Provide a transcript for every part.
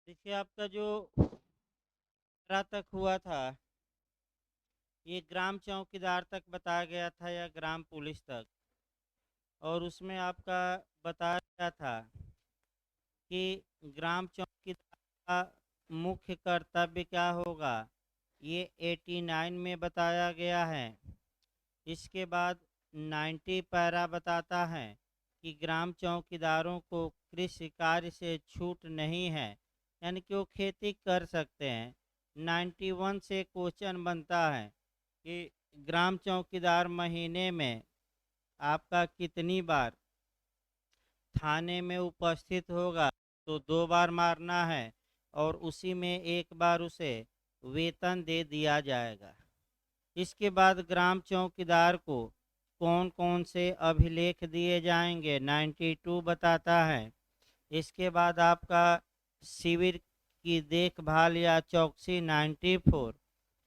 देखिए आपका जो तक हुआ था, ये ग्राम चौकीदार तक बताया गया था या ग्राम पुलिस तक? और उसमें आपका बताया गया था कि ग्राम चौकीदार का मुख्य कर्तव्य क्या होगा, ये 89 में बताया गया है। इसके बाद 90 पैरा बताता है कि ग्राम चौकीदारों को कृषि कार्य से छूट नहीं है, यानी कि वो खेती कर सकते हैं। 91 से क्वेश्चन बनता है कि ग्राम चौकीदार महीने में आपका कितनी बार थाने में उपस्थित होगा, तो 2 बार मारना है और उसी में 1 बार उसे वेतन दे दिया जाएगा। इसके बाद ग्राम चौकीदार को कौन कौन से अभिलेख दिए जाएंगे, 92 बताता है। इसके बाद आपका शिविर की देखभाल या चौकसी 94,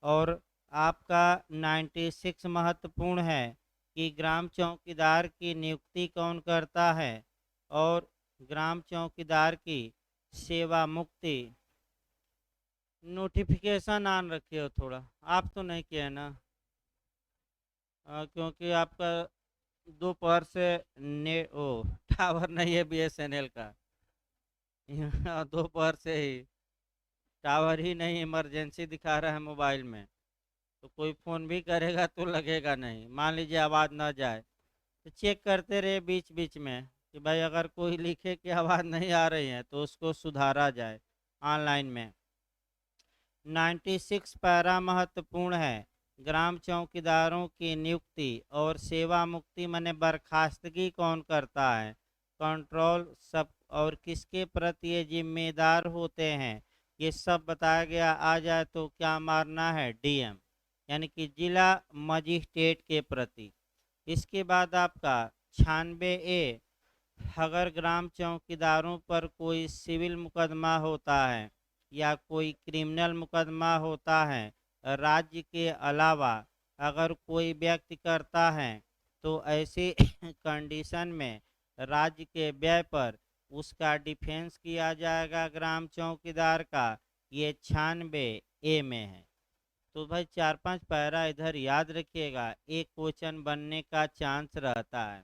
और आपका 96 महत्वपूर्ण है कि ग्राम चौकीदार की नियुक्ति कौन करता है, और ग्राम चौकीदार की सेवा मुक्ति। नोटिफिकेशन ऑन रखे हो थोड़ा, आप तो नहीं किए ना? क्योंकि आपका दोपहर से ने ओ टावर नहीं है बीएसएनएल का। दोपहर से ही टावर ही नहीं, इमरजेंसी दिखा रहा है मोबाइल में। तो कोई फ़ोन भी करेगा तो लगेगा नहीं, मान लीजिए आवाज़ ना जाए तो चेक करते रहे बीच बीच में कि भाई अगर कोई लिखे कि आवाज़ नहीं आ रही है तो उसको सुधारा जाए ऑनलाइन में। 96 पैरा महत्वपूर्ण है। ग्राम चौकीदारों की नियुक्ति और सेवा मुक्ति माने बर्खास्तगी कौन करता है, कंट्रोल सब, और किसके प्रति ये जिम्मेदार होते हैं, ये सब बताया गया। आ जाए तो क्या मारना है, डीएम, यानी कि जिला मजिस्ट्रेट के प्रति। इसके बाद आपका 96 ए, अगर ग्राम चौकीदारों पर कोई सिविल मुकदमा होता है या कोई क्रिमिनल मुकदमा होता है, राज्य के अलावा अगर कोई व्यक्ति करता है, तो ऐसी कंडीशन में राज्य के व्यय पर उसका डिफेंस किया जाएगा ग्राम चौकीदार का। ये 96 ए में है। तो भाई 4-5 पैरा इधर याद रखिएगा, एक क्वेश्चन बनने का चांस रहता है।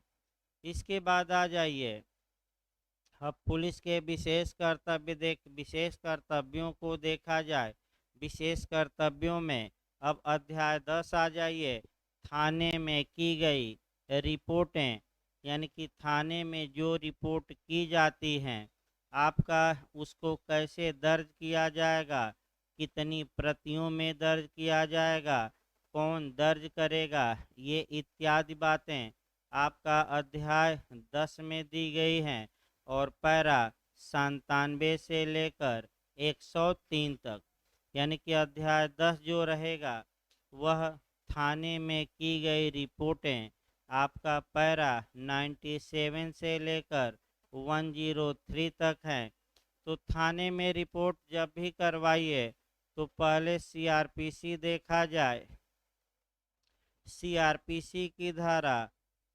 इसके बाद आ जाइए, अब पुलिस के विशेष कर्तव्यों को देखा जाए। विशेष कर्तव्यों में अब अध्याय 10 आ जाइए। थाने में की गई रिपोर्टें, यानी कि थाने में जो रिपोर्ट की जाती हैं, आपका उसको कैसे दर्ज किया जाएगा, कितनी प्रतियों में दर्ज किया जाएगा, कौन दर्ज करेगा, ये इत्यादि बातें आपका अध्याय 10 में दी गई हैं। और पैरा 97 से लेकर 103 तक, यानी कि अध्याय 10 जो रहेगा वह थाने में की गई रिपोर्टें, आपका पैरा 97 से लेकर 103 तक है। तो थाने में रिपोर्ट जब भी करवाइए तो पहले सीआरपीसी देखा जाए। सीआरपीसी की धारा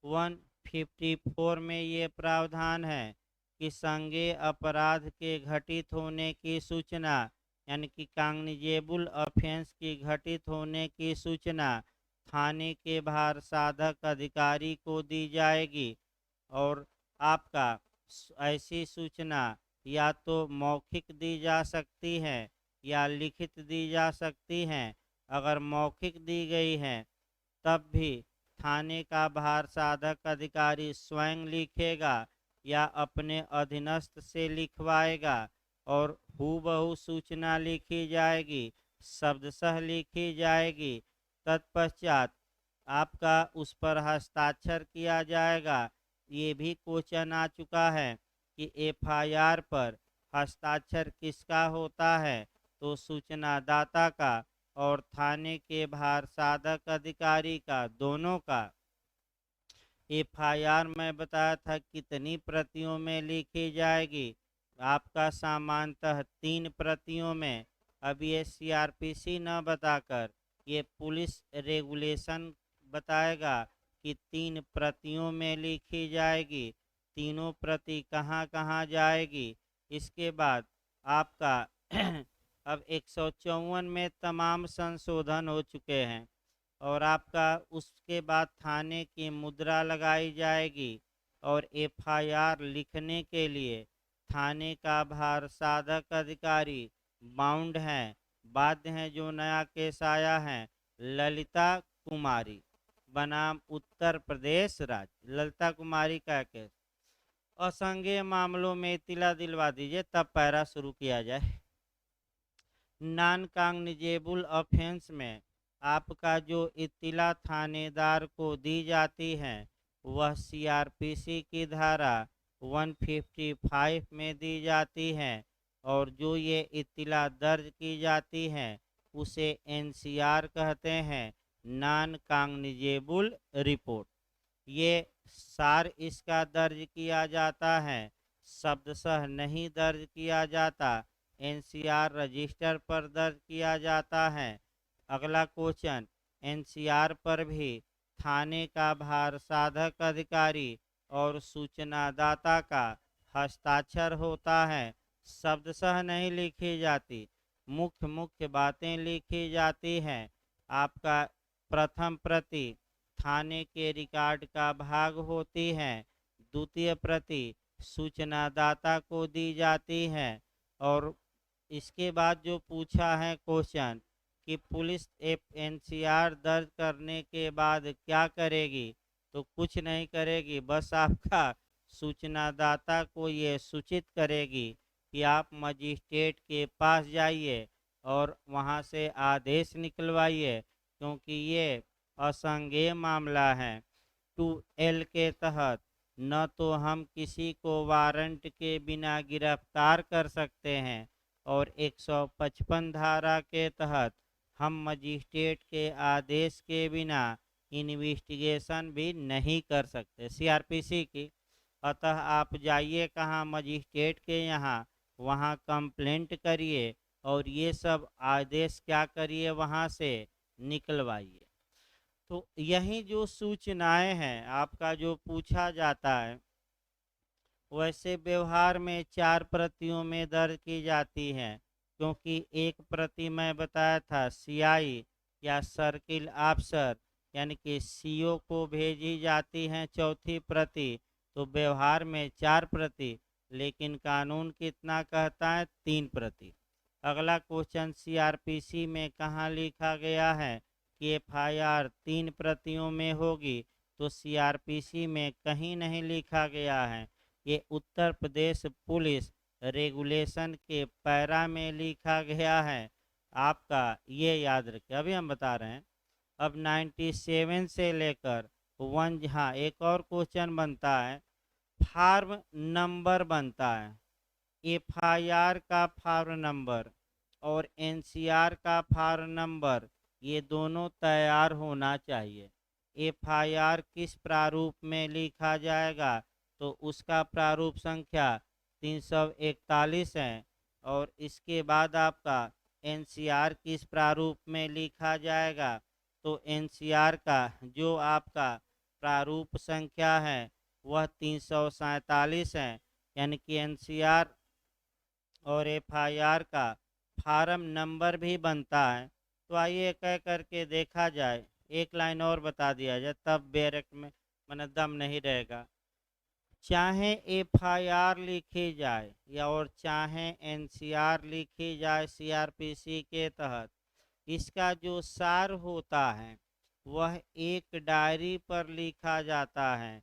154 में ये प्रावधान है कि संज्ञेय अपराध के घटित होने की सूचना, यानी कि कॉग्निजेबल ऑफेंस की घटित होने की सूचना थाने के भार साधक अधिकारी को दी जाएगी। और आपका ऐसी सूचना या तो मौखिक दी जा सकती है या लिखित दी जा सकती हैं। अगर मौखिक दी गई है तब भी थाने का भार साधक अधिकारी स्वयं लिखेगा या अपने अधीनस्थ से लिखवाएगा, और हूबहू सूचना लिखी जाएगी, शब्दशः लिखी जाएगी। तत्पश्चात आपका उस पर हस्ताक्षर किया जाएगा। ये भी क्वेश्चन आ चुका है कि एफआईआर पर हस्ताक्षर किसका होता है, तो सूचना दाता का और थाने के भार साधक अधिकारी का, दोनों का। एफआईआर में बताया था कितनी प्रतियों में लिखी जाएगी, आपका सामान्यतः 3 प्रतियों में। अब ये सीआरपीसी न बताकर ये पुलिस रेगुलेशन बताएगा कि 3 प्रतियों में लिखी जाएगी। तीनों प्रति कहाँ कहाँ जाएगी। इसके बाद आपका अब 154 में तमाम संशोधन हो चुके हैं और आपका उसके बाद थाने की मुद्रा लगाई जाएगी और एफआईआर लिखने के लिए थाने का भार साधक अधिकारी बाउंड हैं, बाध्य हैं। जो नया केस आया है ललिता कुमारी बनाम उत्तर प्रदेश राज्य, ललिता कुमारी का केस। असंज्ञेय मामलों में इत्तला दिलवा दीजिए तब पैरा शुरू किया जाए। नॉन कॉग्निजेबल ऑफेंस में आपका जो इत्तला थानेदार को दी जाती है वह सीआरपीसी की धारा 155 में दी जाती है और जो ये इत्तला दर्ज की जाती है उसे एनसीआर कहते हैं, नॉन कॉग्निजेबल रिपोर्ट। ये सार इसका दर्ज किया जाता है, शब्दशः नहीं दर्ज किया जाता, एनसीआर रजिस्टर पर दर्ज किया जाता है। अगला क्वेश्चन, एनसीआर पर भी थाने का भार साधक अधिकारी और सूचनादाता का हस्ताक्षर होता है, शब्दशः नहीं लिखी जाती, मुख्य मुख्य बातें लिखी जाती हैं। आपका प्रथम प्रति थाने के रिकॉर्ड का भाग होती है, द्वितीय प्रति सूचनादाता को दी जाती है। और इसके बाद जो पूछा है क्वेश्चन कि पुलिस एनसीआर दर्ज करने के बाद क्या करेगी, तो कुछ नहीं करेगी, बस आपका सूचनादाता को ये सूचित करेगी कि आप मजिस्ट्रेट के पास जाइए और वहाँ से आदेश निकलवाइए, क्योंकि ये असंज्ञेय मामला है। 2L के तहत न तो हम किसी को वारंट के बिना गिरफ्तार कर सकते हैं और 155 धारा के तहत हम मजिस्ट्रेट के आदेश के बिना इन्वेस्टिगेशन भी नहीं कर सकते सीआरपीसी की। अतः आप जाइए कहाँ, मजिस्ट्रेट के यहाँ, वहाँ कंप्लेंट करिए और ये सब आदेश क्या करिए वहाँ से निकलवाइए। तो यही जो सूचनाएं हैं आपका जो पूछा जाता है वैसे व्यवहार में 4 प्रतियों में दर्ज की जाती हैं, क्योंकि एक प्रति मैं बताया था सीआई या सर्किल ऑफिसर यानी कि सीओ को भेजी जाती हैं चौथी प्रति, तो व्यवहार में 4 प्रति, लेकिन कानून कितना कहता है 3 प्रति। अगला क्वेश्चन, सीआरपीसी में कहाँ लिखा गया है कि एफआईआर 3 प्रतियों में होगी, तो सीआरपीसी में कहीं नहीं लिखा गया है। ये उत्तर प्रदेश पुलिस रेगुलेशन के पैरा में लिखा गया है, आपका ये याद रखें। अभी हम बता रहे हैं अब 97 से लेकर 1, हाँ एक और क्वेश्चन बनता है, फार्म नंबर बनता है। एफआईआर का फार्म नंबर और एनसीआर का फार्म नंबर ये दोनों तैयार होना चाहिए। एफआईआर किस प्रारूप में लिखा जाएगा, तो उसका प्रारूप संख्या 341 है और इसके बाद आपका एनसीआर किस प्रारूप में लिखा जाएगा, तो एनसीआर का जो आपका प्रारूप संख्या है वह 347 है, यानी कि एनसीआर और एफआईआर का फार्म नंबर भी बनता है। तो आइए कह करके देखा जाए, एक लाइन और बता दिया जाए तब बैरक में मन दम नहीं रहेगा। चाहे एफआईआर लिखी जाए या और चाहे एनसीआर लिखी जाए सीआरपीसी के तहत, इसका जो सार होता है वह एक डायरी पर लिखा जाता है,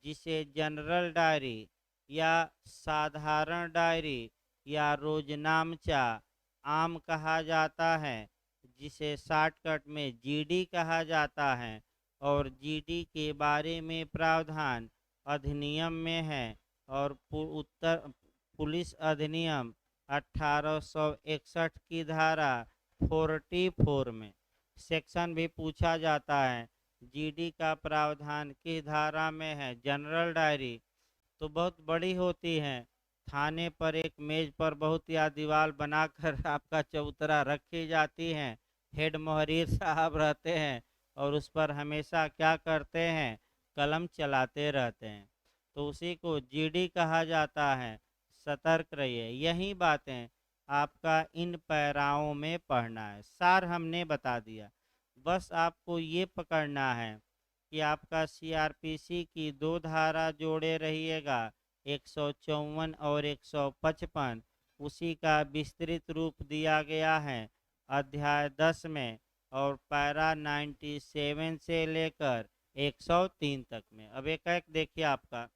जिसे जनरल डायरी या साधारण डायरी या रोजनामचा आम कहा जाता है, जिसे शॉर्टकट में जीडी कहा जाता है। और जीडी के बारे में प्रावधान अधिनियम में है और उत्तर पुलिस अधिनियम 1861 की धारा 44 में सेक्शन भी पूछा जाता है, जीडी का प्रावधान किस धारा में है। जनरल डायरी तो बहुत बड़ी होती है, थाने पर एक मेज पर बहुत या दीवार बनाकर आपका चबूतरा रखी जाती हैं, हेड मुहर्रिर साहब रहते हैं और उस पर हमेशा क्या करते हैं, कलम चलाते रहते हैं, तो उसी को जीडी कहा जाता है। सतर्क रहिए। यही बातें आपका इन पैराओं में पढ़ना है। सार हमने बता दिया, बस आपको ये पकड़ना है कि आपका सीआरपीसी की दो धारा जोड़े रहिएगा, 154 और 155। उसी का विस्तृत रूप दिया गया है अध्याय 10 में और पैरा 97 से लेकर 103 तक में। अब एक एक देखिए, आपका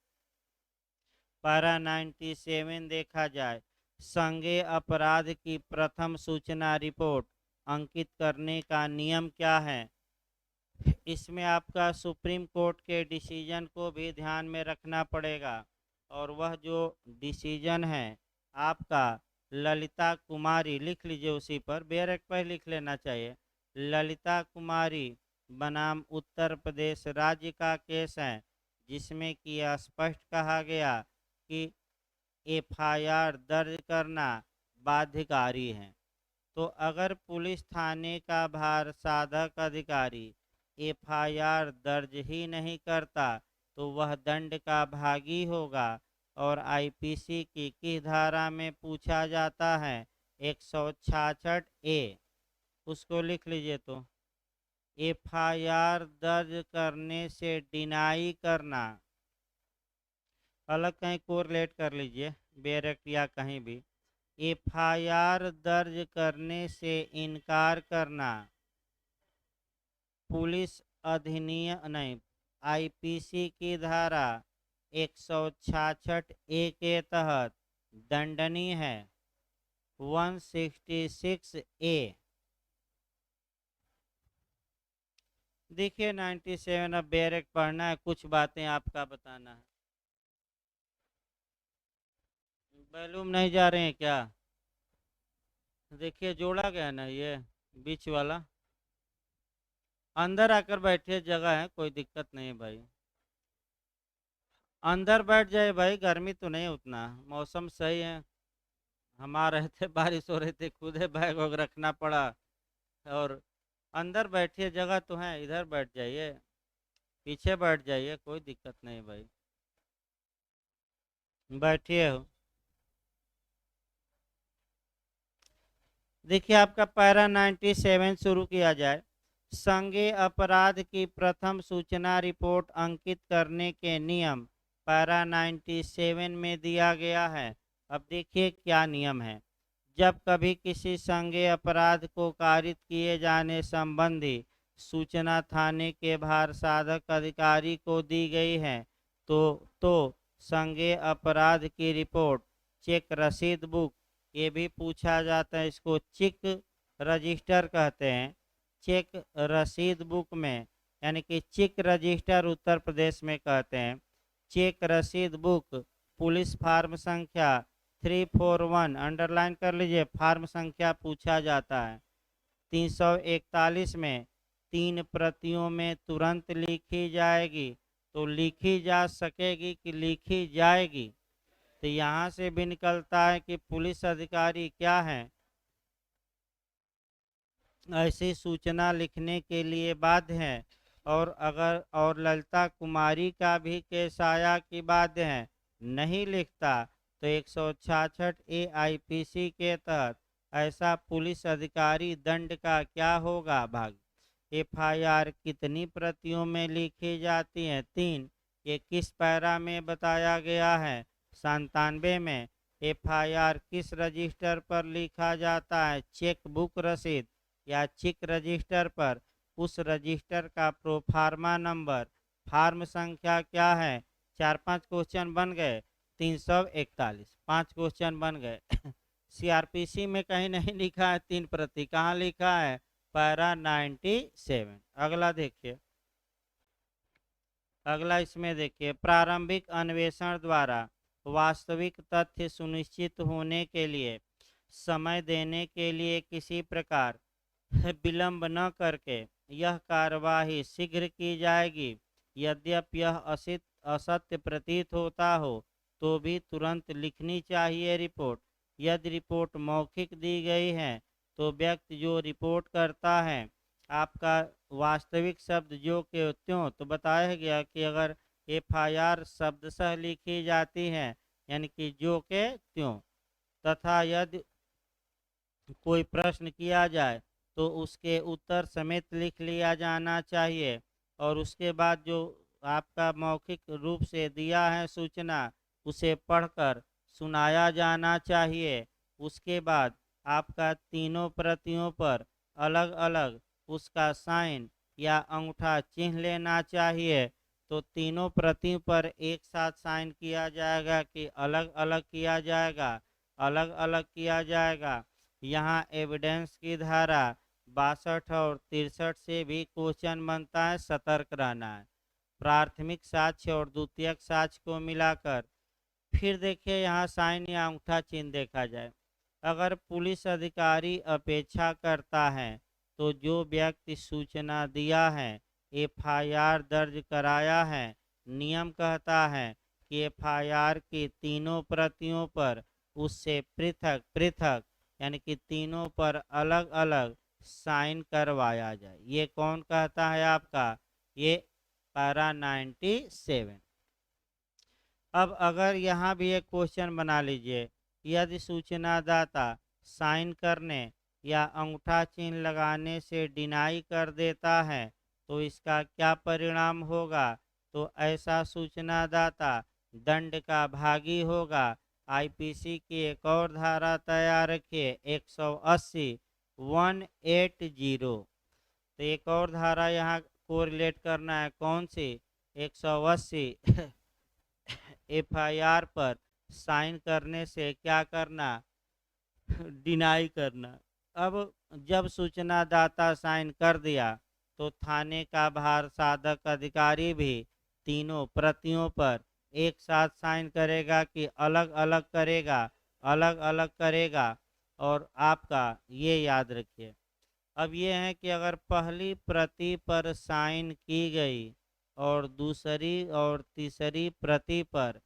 पैरा 97 देखा जाए, संज्ञेय अपराध की प्रथम सूचना रिपोर्ट अंकित करने का नियम क्या है। इसमें आपका सुप्रीम कोर्ट के डिसीजन को भी ध्यान में रखना पड़ेगा, और वह जो डिसीजन है आपका ललिता कुमारी, लिख लीजिए उसी पर, बेरक पर लिख लेना चाहिए, ललिता कुमारी बनाम उत्तर प्रदेश राज्य का केस है, जिसमें कि स्पष्ट कहा गया कि एफआईआर दर्ज करना बाध्यकारी है। तो अगर पुलिस थाने का भार साधक अधिकारी एफआईआर दर्ज ही नहीं करता तो वह दंड का भागी होगा, और आईपीसी की किस धारा में पूछा जाता है, 166 ए। उसको लिख लीजिए, तो एफआईआर दर्ज करने से डिनाई करना, अलग कहीं कोरिलेट कर लीजिए, बेरक या कहीं भी, एफआईआर दर्ज करने से इनकार करना पुलिस अधिनियम नहीं, आईपीसी की धारा 166 ए के तहत दंडनीय है, 166 ए। देखिए 97, अब बेरक पढ़ना है, कुछ बातें आपका बताना है। बैलूम नहीं जा रहे हैं क्या? देखिए जोड़ा गया ना ये बीच वाला, अंदर आकर बैठिए, जगह है, कोई दिक्कत नहीं है भाई, अंदर बैठ जाए भाई, गर्मी तो नहीं उतना, मौसम सही है। हम आ रहे थे, बारिश हो रही थी, खुद ही बैग वैग रखना पड़ा, और अंदर बैठिए, जगह तो है, इधर बैठ जाइए, पीछे बैठ जाइए, कोई दिक्कत नहीं भाई, बैठिए हो। देखिए आपका पैरा 97 शुरू किया जाए, संज्ञेय अपराध की प्रथम सूचना रिपोर्ट अंकित करने के नियम पैरा 97 में दिया गया है। अब देखिए क्या नियम है। जब कभी किसी संज्ञेय अपराध को कारित किए जाने संबंधी सूचना थाने के भार साधक अधिकारी को दी गई है तो संज्ञेय अपराध की रिपोर्ट, चेक रसीद बुक, ये भी पूछा जाता है, इसको चेक रजिस्टर कहते हैं, चेक रसीद बुक में, यानी कि चेक रजिस्टर उत्तर प्रदेश में कहते हैं, चेक रसीद बुक, पुलिस फार्म संख्या 341, अंडरलाइन कर लीजिए, फार्म संख्या पूछा जाता है। 341 में 3 प्रतियों में तुरंत लिखी जाएगी, तो लिखी जा सकेगी कि लिखी जाएगी, तो यहाँ से भी निकलता है कि पुलिस अधिकारी क्या है, ऐसी सूचना लिखने के लिए बाध्य है। और ललिता कुमारी का भी केस आया कि बाध्य है, नहीं लिखता तो 166 ए आईपीसी के तहत ऐसा पुलिस अधिकारी दंड का क्या होगा, भाग। एफआईआर कितनी प्रतियों में लिखी जाती है, 3, ये किस पैरा में बताया गया है, 97 में। एफआईआर किस रजिस्टर पर लिखा जाता है, चेक बुक रसीद या चेक रजिस्टर पर, उस रजिस्टर का प्रोफार्मा नंबर, फार्म संख्या क्या है। 4-5 क्वेश्चन बन गए, 341, 5 क्वेश्चन बन गए। सीआरपीसी में कहीं नहीं लिखा है 3 प्रति, कहाँ लिखा है, पैरा 97। अगला देखिए, अगला इसमें देखिए, प्रारंभिक अन्वेषण द्वारा वास्तविक तथ्य सुनिश्चित होने के लिए समय देने के लिए किसी प्रकार विलंब न करके यह कार्यवाही शीघ्र की जाएगी। यद्यपि यह असत्य प्रतीत होता हो तो भी तुरंत लिखनी चाहिए रिपोर्ट। यदि रिपोर्ट मौखिक दी गई है तो व्यक्ति जो रिपोर्ट करता है, आपका वास्तविक शब्द जो के त्यों, तो बताया गया कि अगर एफआईआर शब्दशः लिखी जाती है, यानी कि जो के त्यों, तथा यदि कोई प्रश्न किया जाए तो उसके उत्तर समेत लिख लिया जाना चाहिए, और उसके बाद जो आपका मौखिक रूप से दिया है सूचना, उसे पढ़कर सुनाया जाना चाहिए। उसके बाद आपका तीनों प्रतियों पर अलग अलग उसका साइन या अंगूठा चिन्ह लेना चाहिए। तो तीनों प्रतियों पर एक साथ साइन किया जाएगा कि अलग अलग किया जाएगा? अलग अलग किया जाएगा। यहाँ एविडेंस की धारा 62 और 63 से भी क्वेश्चन बनता है, सतर्क रहना है। प्राथमिक साक्ष्य और द्वितीयक साक्ष्य को मिलाकर फिर देखिए यहाँ साइन या अंगूठा चिन्ह देखा जाए। अगर पुलिस अधिकारी अपेक्षा करता है तो जो व्यक्ति सूचना दिया है, एफआईआर दर्ज कराया है, नियम कहता है कि एफआईआर की तीनों प्रतियों पर उससे पृथक पृथक यानी कि तीनों पर अलग अलग साइन करवाया जाए। ये कौन कहता है आपका? ये पैरा 97। अब अगर यहाँ भी एक क्वेश्चन बना लीजिए, यदि सूचनादाता साइन करने या अंगूठा चिन्ह लगाने से डिनाई कर देता है तो इसका क्या परिणाम होगा? तो ऐसा सूचनादाता दंड का भागी होगा। आईपीसी की एक और धारा तैयार रखिए, 180 180। तो एक और धारा यहाँ को रिलेट करना है, कौन सी? 180 एफआईआर पर साइन करने से क्या करना? डिनाई करना। अब जब सूचनादाता साइन कर दिया तो थाने का भार साधक अधिकारी भी तीनों प्रतियों पर एक साथ साइन करेगा कि अलग अलग करेगा? अलग अलग करेगा। और आपका ये याद रखिए, अब ये है कि अगर पहली प्रति पर साइन की गई और दूसरी और तीसरी प्रति पर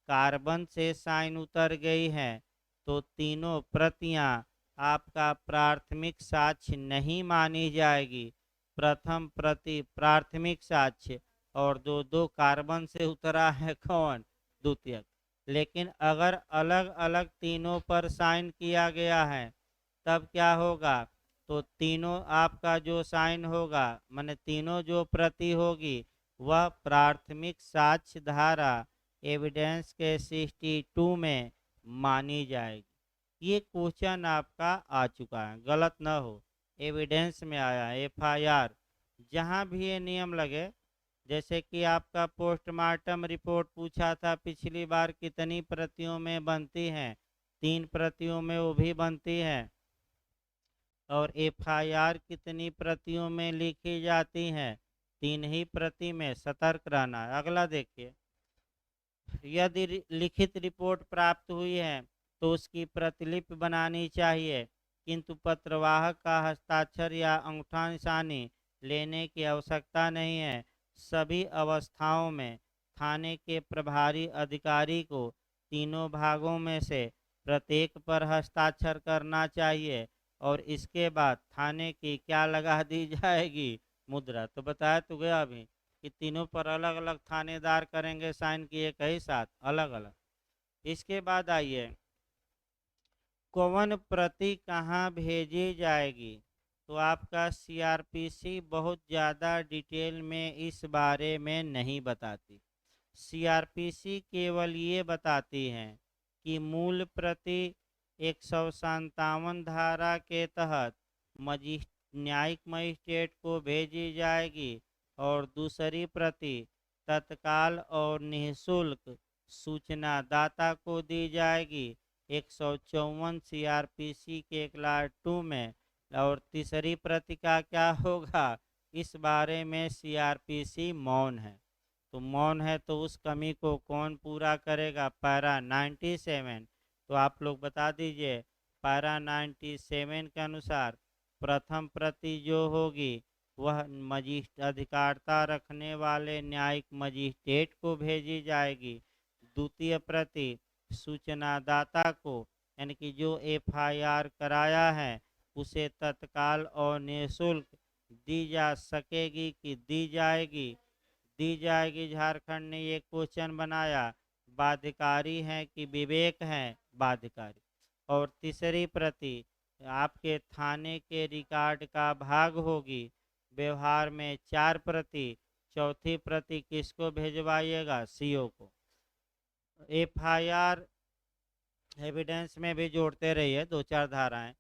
कार्बन से साइन उतर गई है तो तीनों प्रतियां आपका प्राथमिक साक्ष्य नहीं मानी जाएगी। प्रथम प्रति प्राथमिक साक्ष्य और दो दो कार्बन से उतरा है कौन? द्वितीयक। लेकिन अगर अलग अलग तीनों पर साइन किया गया है तब क्या होगा? तो तीनों आपका जो साइन होगा माने तीनों जो प्रति होगी वह प्राथमिक साक्ष्य धारा एविडेंस के 62 में मानी जाएगी। ये क्वेश्चन आपका आ चुका है, गलत ना हो, एविडेंस में आया, एफआईआर जहाँ भी ये नियम लगे। जैसे कि आपका पोस्टमार्टम रिपोर्ट पूछा था पिछली बार, कितनी प्रतियों में बनती हैं? 3 प्रतियों में वो भी बनती है। और एफआईआर कितनी प्रतियों में लिखी जाती हैं? 3 ही प्रति में, सतर्क रहना है। अगला देखिए, यदि लिखित रिपोर्ट प्राप्त हुई है तो उसकी प्रतिलिपि बनानी चाहिए, किंतु पत्रवाहक का हस्ताक्षर या अंगूठा निशानी लेने की आवश्यकता नहीं है। सभी अवस्थाओं में थाने के प्रभारी अधिकारी को तीनों भागों में से प्रत्येक पर हस्ताक्षर करना चाहिए और इसके बाद थाने की क्या लगा दी जाएगी? मुद्रा। तो बताया तो गया अभी कि तीनों पर अलग अलग थानेदार करेंगे साइन किए कई साथ अलग अलग। इसके बाद आइए, कौन प्रति कहाँ भेजी जाएगी? तो आपका सीआरपीसी बहुत ज़्यादा डिटेल में इस बारे में नहीं बताती। सीआरपीसी केवल ये बताती हैं कि मूल प्रति 157 धारा के तहत न्यायिक मजिस्ट्रेट को भेजी जाएगी और दूसरी प्रति तत्काल और निःशुल्क सूचनादाता को दी जाएगी 154 सीआरपीसी के क्लास 2 में। और तीसरी प्रति का क्या होगा? इस बारे में सीआरपीसी मौन है। तो मौन है तो उस कमी को कौन पूरा करेगा? पैरा 97। तो आप लोग बता दीजिए, पैरा 97 के अनुसार प्रथम प्रति जो होगी वह अधिकारिता रखने वाले न्यायिक मजिस्ट्रेट को भेजी जाएगी। द्वितीय प्रति सूचनादाता को यानी कि जो एफआईआर कराया है उसे तत्काल और निःशुल्क दी जा सकेगी कि दी जाएगी? दी जाएगी। झारखंड ने ये क्वेश्चन बनाया, बाध्यकारी है कि विवेक है? बाध्यकारी। और तीसरी प्रति आपके थाने के रिकॉर्ड का भाग होगी। व्यवहार में 4 प्रति, चौथी प्रति किसको भेजवाइएगा? सीओ को। एफआईआर एविडेंस में भी जोड़ते रहिए, 2 4 धाराएं।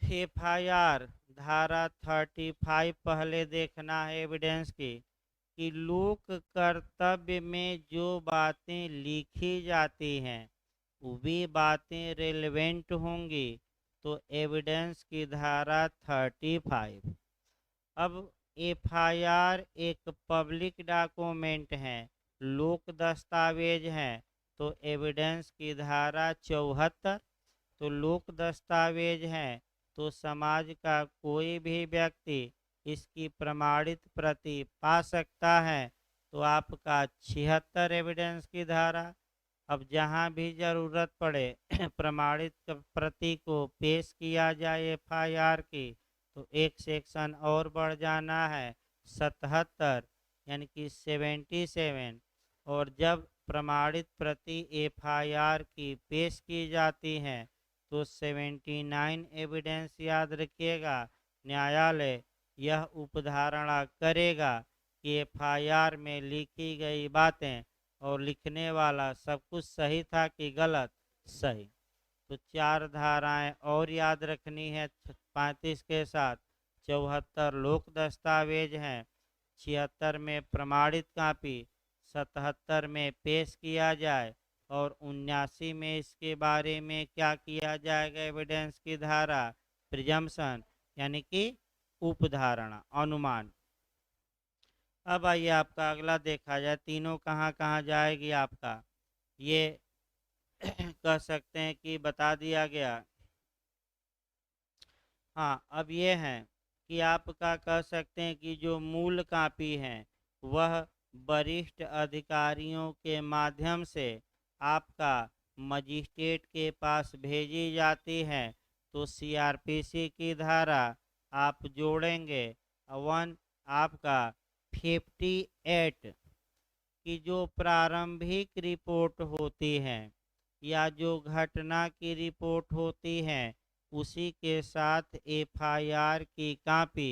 एफआईआर धारा 35 पहले देखना है एविडेंस की, कि लोक कर्तव्य में जो बातें लिखी जाती हैं वे बातें रेलेवेंट होंगी, तो एविडेंस की धारा 35। अब एफआईआर एक पब्लिक डॉक्यूमेंट है, लोक दस्तावेज है, तो एविडेंस की धारा 74। तो लोक दस्तावेज है तो समाज का कोई भी व्यक्ति इसकी प्रमाणित प्रति पा सकता है, तो आपका 76 एविडेंस की धारा। अब जहाँ भी ज़रूरत पड़े प्रमाणित प्रति को पेश किया जाए एफआईआर की, तो एक सेक्शन और बढ़ जाना है, 77 यानी कि 77। और जब प्रमाणित प्रति एफआईआर की पेश की जाती हैं तो 79 एविडेंस याद रखिएगा। न्यायालय यह उपधारणा करेगा कि एफआईआर में लिखी गई बातें और लिखने वाला सब कुछ सही था कि गलत? सही। तो 4 धाराएं और याद रखनी है 35 के साथ। 74 लोक दस्तावेज हैं, 76 में प्रमाणित कापी, 77 में पेश किया जाए, और 79 में इसके बारे में क्या किया जाएगा? एविडेंस की धारा प्रिजम्पशन यानी कि उपधारणा, अनुमान। अब आइए आपका अगला देखा जाए, तीनों कहाँ कहाँ जाएगी आपका, ये कह सकते हैं कि बता दिया गया। हाँ, अब ये है कि आपका कह सकते हैं कि जो मूल कापी है वह वरिष्ठ अधिकारियों के माध्यम से आपका मजिस्ट्रेट के पास भेजी जाती है। तो सीआरपीसी की धारा आप जोड़ेंगे 1, आपका 58 की जो प्रारंभिक रिपोर्ट होती है या जो घटना की रिपोर्ट होती है उसी के साथ एफआईआर की कापी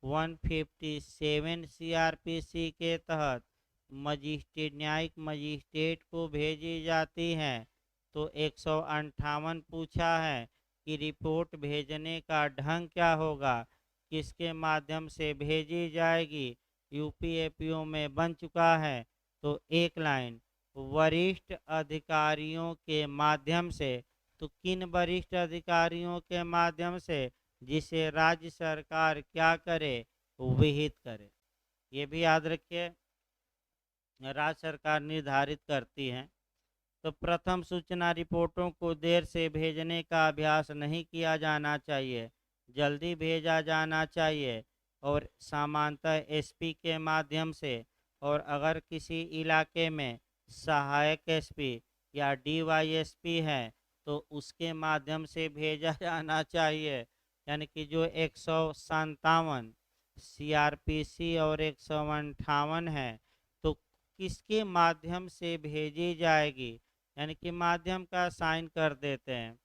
157 सीआरपीसी के तहत मजिस्ट्रेट, न्यायिक मजिस्ट्रेट को भेजी जाती हैं। तो 158 पूछा है कि रिपोर्ट भेजने का ढंग क्या होगा, किसके माध्यम से भेजी जाएगी? यूपीएपीओ में बन चुका है, तो एक लाइन वरिष्ठ अधिकारियों के माध्यम से। तो किन वरिष्ठ अधिकारियों के माध्यम से? जिसे राज्य सरकार क्या करे? विहित करे। ये भी याद रखिए, राज्य सरकार निर्धारित करती है। तो प्रथम सूचना रिपोर्टों को देर से भेजने का अभ्यास नहीं किया जाना चाहिए, जल्दी भेजा जाना चाहिए, और सामान्यतः एसपी के माध्यम से। और अगर किसी इलाके में सहायक एसपी या डीवाईएसपी है तो उसके माध्यम से भेजा जाना चाहिए। यानी कि जो 157 सीआरपीसी और 158 है, तो किसके माध्यम से भेजी जाएगी? यानी कि माध्यम का साइन कर देते हैं।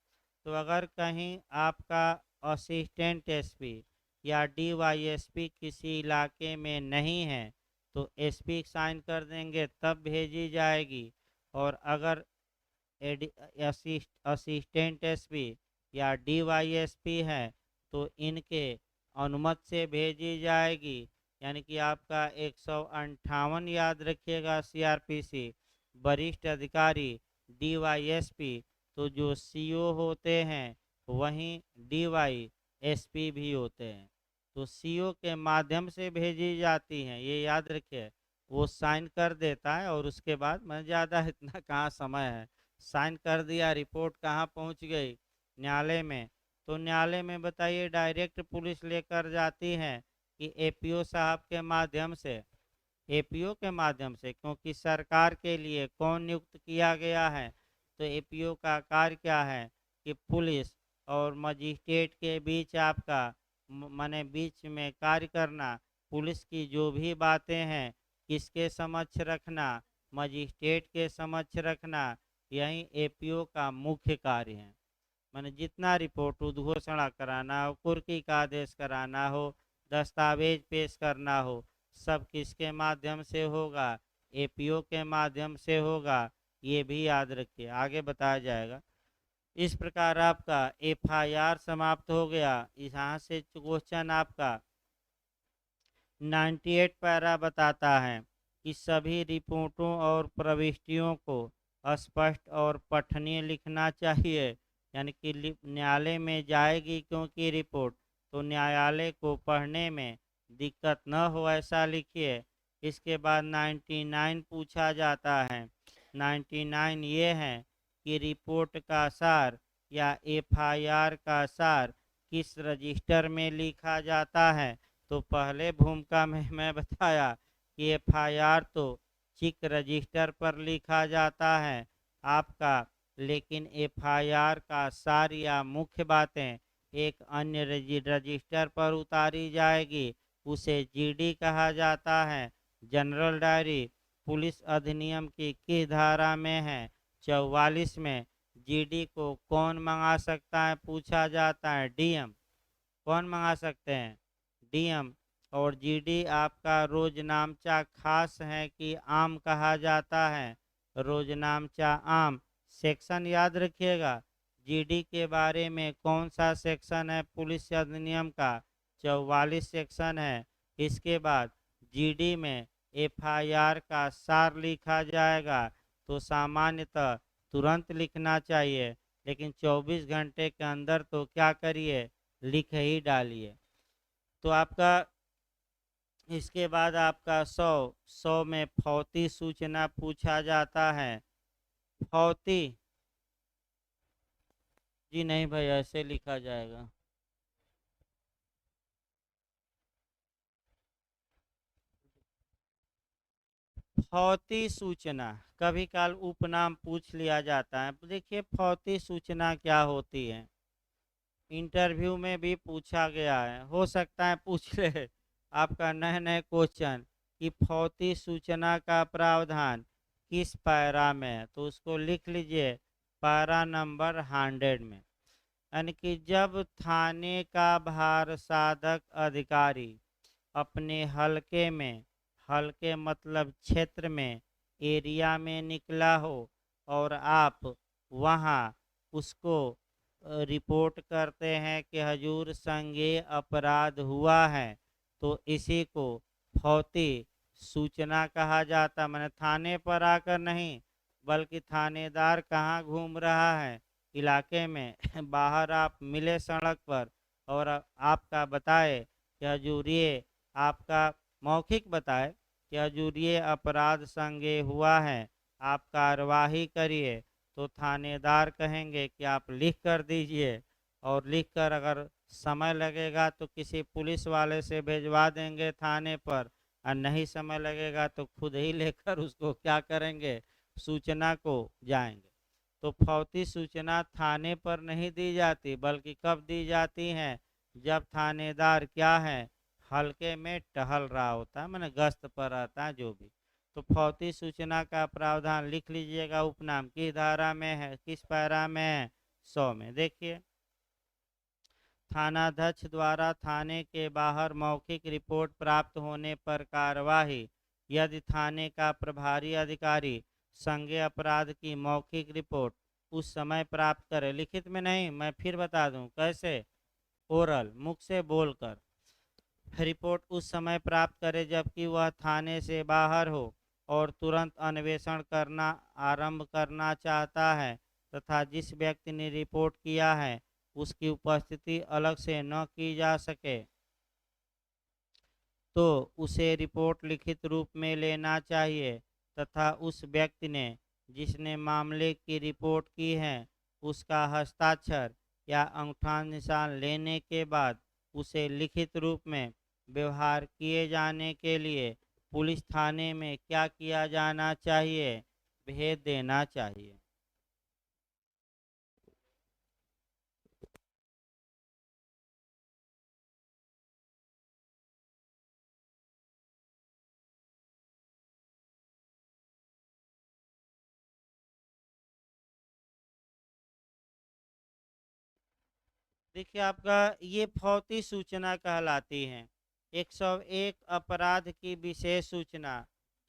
तो अगर कहीं आपका असिस्टेंट एसपी या डीवाईएसपी किसी इलाके में नहीं है तो एसपी साइन कर देंगे, तब भेजी जाएगी। और अगर असिस्टेंट एसपी या डीवाईएसपी है तो इनके अनुमति से भेजी जाएगी। यानी कि आपका 158 याद रखिएगा सीआरपीसी, वरिष्ठ अधिकारी डीवाईएसपी। तो जो सीओ होते हैं वहीं डीवाईएसपी भी होते हैं, तो सीओ के माध्यम से भेजी जाती हैं, ये याद रखिए। वो साइन कर देता है और उसके बाद मैं ज़्यादा इतना कहाँ समय है, साइन कर दिया, रिपोर्ट कहाँ पहुँच गई? न्यायालय में। तो न्यायालय में बताइए डायरेक्ट पुलिस लेकर जाती है कि एपीओ साहब के माध्यम से? एपीओ के माध्यम से, क्योंकि सरकार के लिए कौन नियुक्त किया गया है? तो एपीओ का कार्य क्या है कि पुलिस और मजिस्ट्रेट के बीच आपका माने बीच में कार्य करना, पुलिस की जो भी बातें हैं किसके समक्ष रखना? मजिस्ट्रेट के समक्ष रखना। यही एपीओ का मुख्य कार्य है। मैंने जितना रिपोर्ट उद्घोषणा कराना हो, कुर्की का आदेश कराना हो, दस्तावेज पेश करना हो, सब किसके माध्यम से होगा? एपीओ के माध्यम से होगा। ये भी याद रखिए, आगे बताया जाएगा। इस प्रकार आपका एफआईआर समाप्त हो गया। यहाँ से क्वेश्चन आपका 98 पैरा बताता है कि सभी रिपोर्टों और प्रविष्टियों को स्पष्ट और पठनीय लिखना चाहिए। यानी कि न्यायालय में जाएगी क्योंकि रिपोर्ट, तो न्यायालय को पढ़ने में दिक्कत न हो ऐसा लिखिए। इसके बाद 99 पूछा जाता है। 99 ये है कि रिपोर्ट का सार या एफआईआर का सार किस रजिस्टर में लिखा जाता है। तो पहले भूमिका में मैं बताया कि एफआईआर तो चिक रजिस्टर पर लिखा जाता है आपका, लेकिन एफआईआर का सार या मुख्य बातें एक अन्य रजिस्टर पर उतारी जाएगी। उसे जीडी कहा जाता है। जनरल डायरी पुलिस अधिनियम की किस धारा में है? 44 में। जीडी को कौन मंगा सकता है पूछा जाता है? डीएम। कौन मंगा सकते हैं? डीएम। और जीडी आपका रोजनामचा खास है कि आम कहा जाता है? रोजनामचा आम। सेक्शन याद रखिएगा, जीडी के बारे में कौन सा सेक्शन है पुलिस अधिनियम का? 44 सेक्शन है। इसके बाद जीडी में एफआईआर का सार लिखा जाएगा, तो सामान्यतः तुरंत लिखना चाहिए, लेकिन 24 घंटे के अंदर तो क्या करिए, लिख ही डालिए। तो आपका इसके बाद आपका 100 में फौती सूचना पूछा जाता है। फौती जी नहीं भाई, ऐसे लिखा जाएगा। फौती सूचना कभी काल उपनाम पूछ लिया जाता है। देखिए फौती सूचना क्या होती है, इंटरव्यू में भी पूछा गया है, हो सकता है पूछ ले आपका नए नए क्वेश्चन कि फौती सूचना का प्रावधान किस पैरा में है। तो उसको लिख लीजिए पैरा नंबर 100 में। यानी कि जब थाने का भार साधक अधिकारी अपने हलके में, हलके मतलब क्षेत्र में, एरिया में निकला हो और आप वहाँ उसको रिपोर्ट करते हैं कि हजूर संज्ञेय अपराध हुआ है, तो इसी को फौती सूचना कहा जाता। मैंने थाने पर आकर नहीं, बल्कि थानेदार कहाँ घूम रहा है, इलाके में बाहर आप मिले सड़क पर और आपका बताए कि हजूर ये आपका मौखिक बताए कि हजूर ये अपराध संज्ञेय हुआ है, आप कार्यवाही करिए, तो थानेदार कहेंगे कि आप लिख कर दीजिए। और लिख कर अगर समय लगेगा तो किसी पुलिस वाले से भिजवा देंगे थाने पर, और नहीं समय लगेगा तो खुद ही लेकर उसको क्या करेंगे, सूचना को जाएंगे। तो फौती सूचना थाने पर नहीं दी जाती, बल्कि कब दी जाती है? जब थानेदार क्या है, हल्के में टहल रहा होता है, मैंने गश्त पर रहता है जो भी। तो फौती सूचना का प्रावधान लिख लीजिएगा, उपनाम किस धारा में है, किस पैरा में है? 100 में। देखिए थानाध्यक्ष द्वारा थाने के बाहर मौखिक रिपोर्ट प्राप्त होने पर कार्यवाही। यदि थाने का प्रभारी अधिकारी संज्ञेय अपराध की मौखिक रिपोर्ट उस समय प्राप्त करे, लिखित में नहीं, मैं फिर बता दूं कैसे, ओरल मुख से बोलकर रिपोर्ट उस समय प्राप्त करे जबकि वह थाने से बाहर हो और तुरंत अन्वेषण करना आरंभ करना चाहता है, तथा जिस व्यक्ति ने रिपोर्ट किया है उसकी उपस्थिति अलग से न की जा सके, तो उसे रिपोर्ट लिखित रूप में लेना चाहिए, तथा उस व्यक्ति ने जिसने मामले की रिपोर्ट की है उसका हस्ताक्षर या अंगूठा निशान लेने के बाद उसे लिखित रूप में व्यवहार किए जाने के लिए पुलिस थाने में क्या किया जाना चाहिए, भेज देना चाहिए। देखिए आपका ये फौती सूचना कहलाती है। 101 अपराध की विशेष सूचना।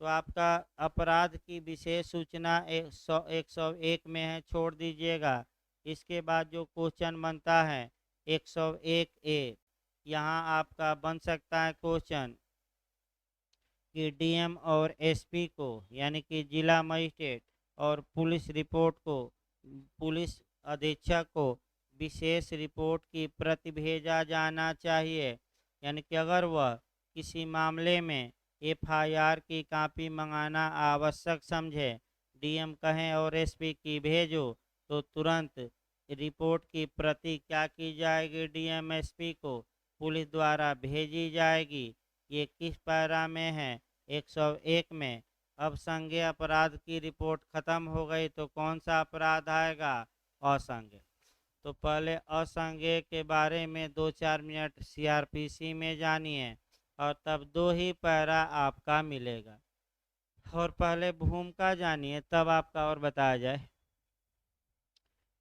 तो आपका अपराध की विशेष सूचना 101 में है, छोड़ दीजिएगा। इसके बाद जो क्वेश्चन बनता है 101 ए, यहाँ आपका बन सकता है क्वेश्चन कि डीएम और एसपी को, यानी कि जिला मजिस्ट्रेट और पुलिस रिपोर्ट को, पुलिस अधीक्षक को विशेष रिपोर्ट की प्रति भेजा जाना चाहिए। यानी कि अगर वह किसी मामले में एफआईआर की कॉपी मंगाना आवश्यक समझे, डीएम कहें और एसपी की भेजो, तो तुरंत रिपोर्ट की प्रति क्या की जाएगी, डीएम एसपी को पुलिस द्वारा भेजी जाएगी। ये किस पैरा में है, 101 में। अब संज्ञेय अपराध की रिपोर्ट खत्म हो गई तो कौन सा अपराध आएगा, असंज्ञेय। तो पहले असंज्ञेय के बारे में 2-4 मिनट सीआरपीसी में जानिए और तब 2 ही पैरा आपका मिलेगा। और पहले भूमिका जानिए तब आपका और बताया जाए।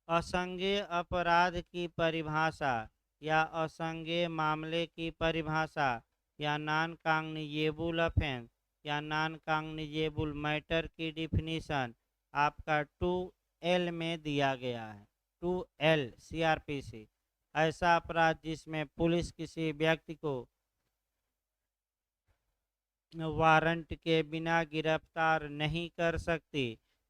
असंज्ञेय अपराध की परिभाषा या असंज्ञेय मामले की परिभाषा या नॉन कॉग्निजेबल ऑफेंस या नॉन कॉग्निजेबल मैटर की डिफिनीशन आपका 2L में दिया गया है। 2L CrPC. ऐसा अपराध जिसमें पुलिस किसी व्यक्ति को वारंट के बिना गिरफ्तार नहीं कर सकती।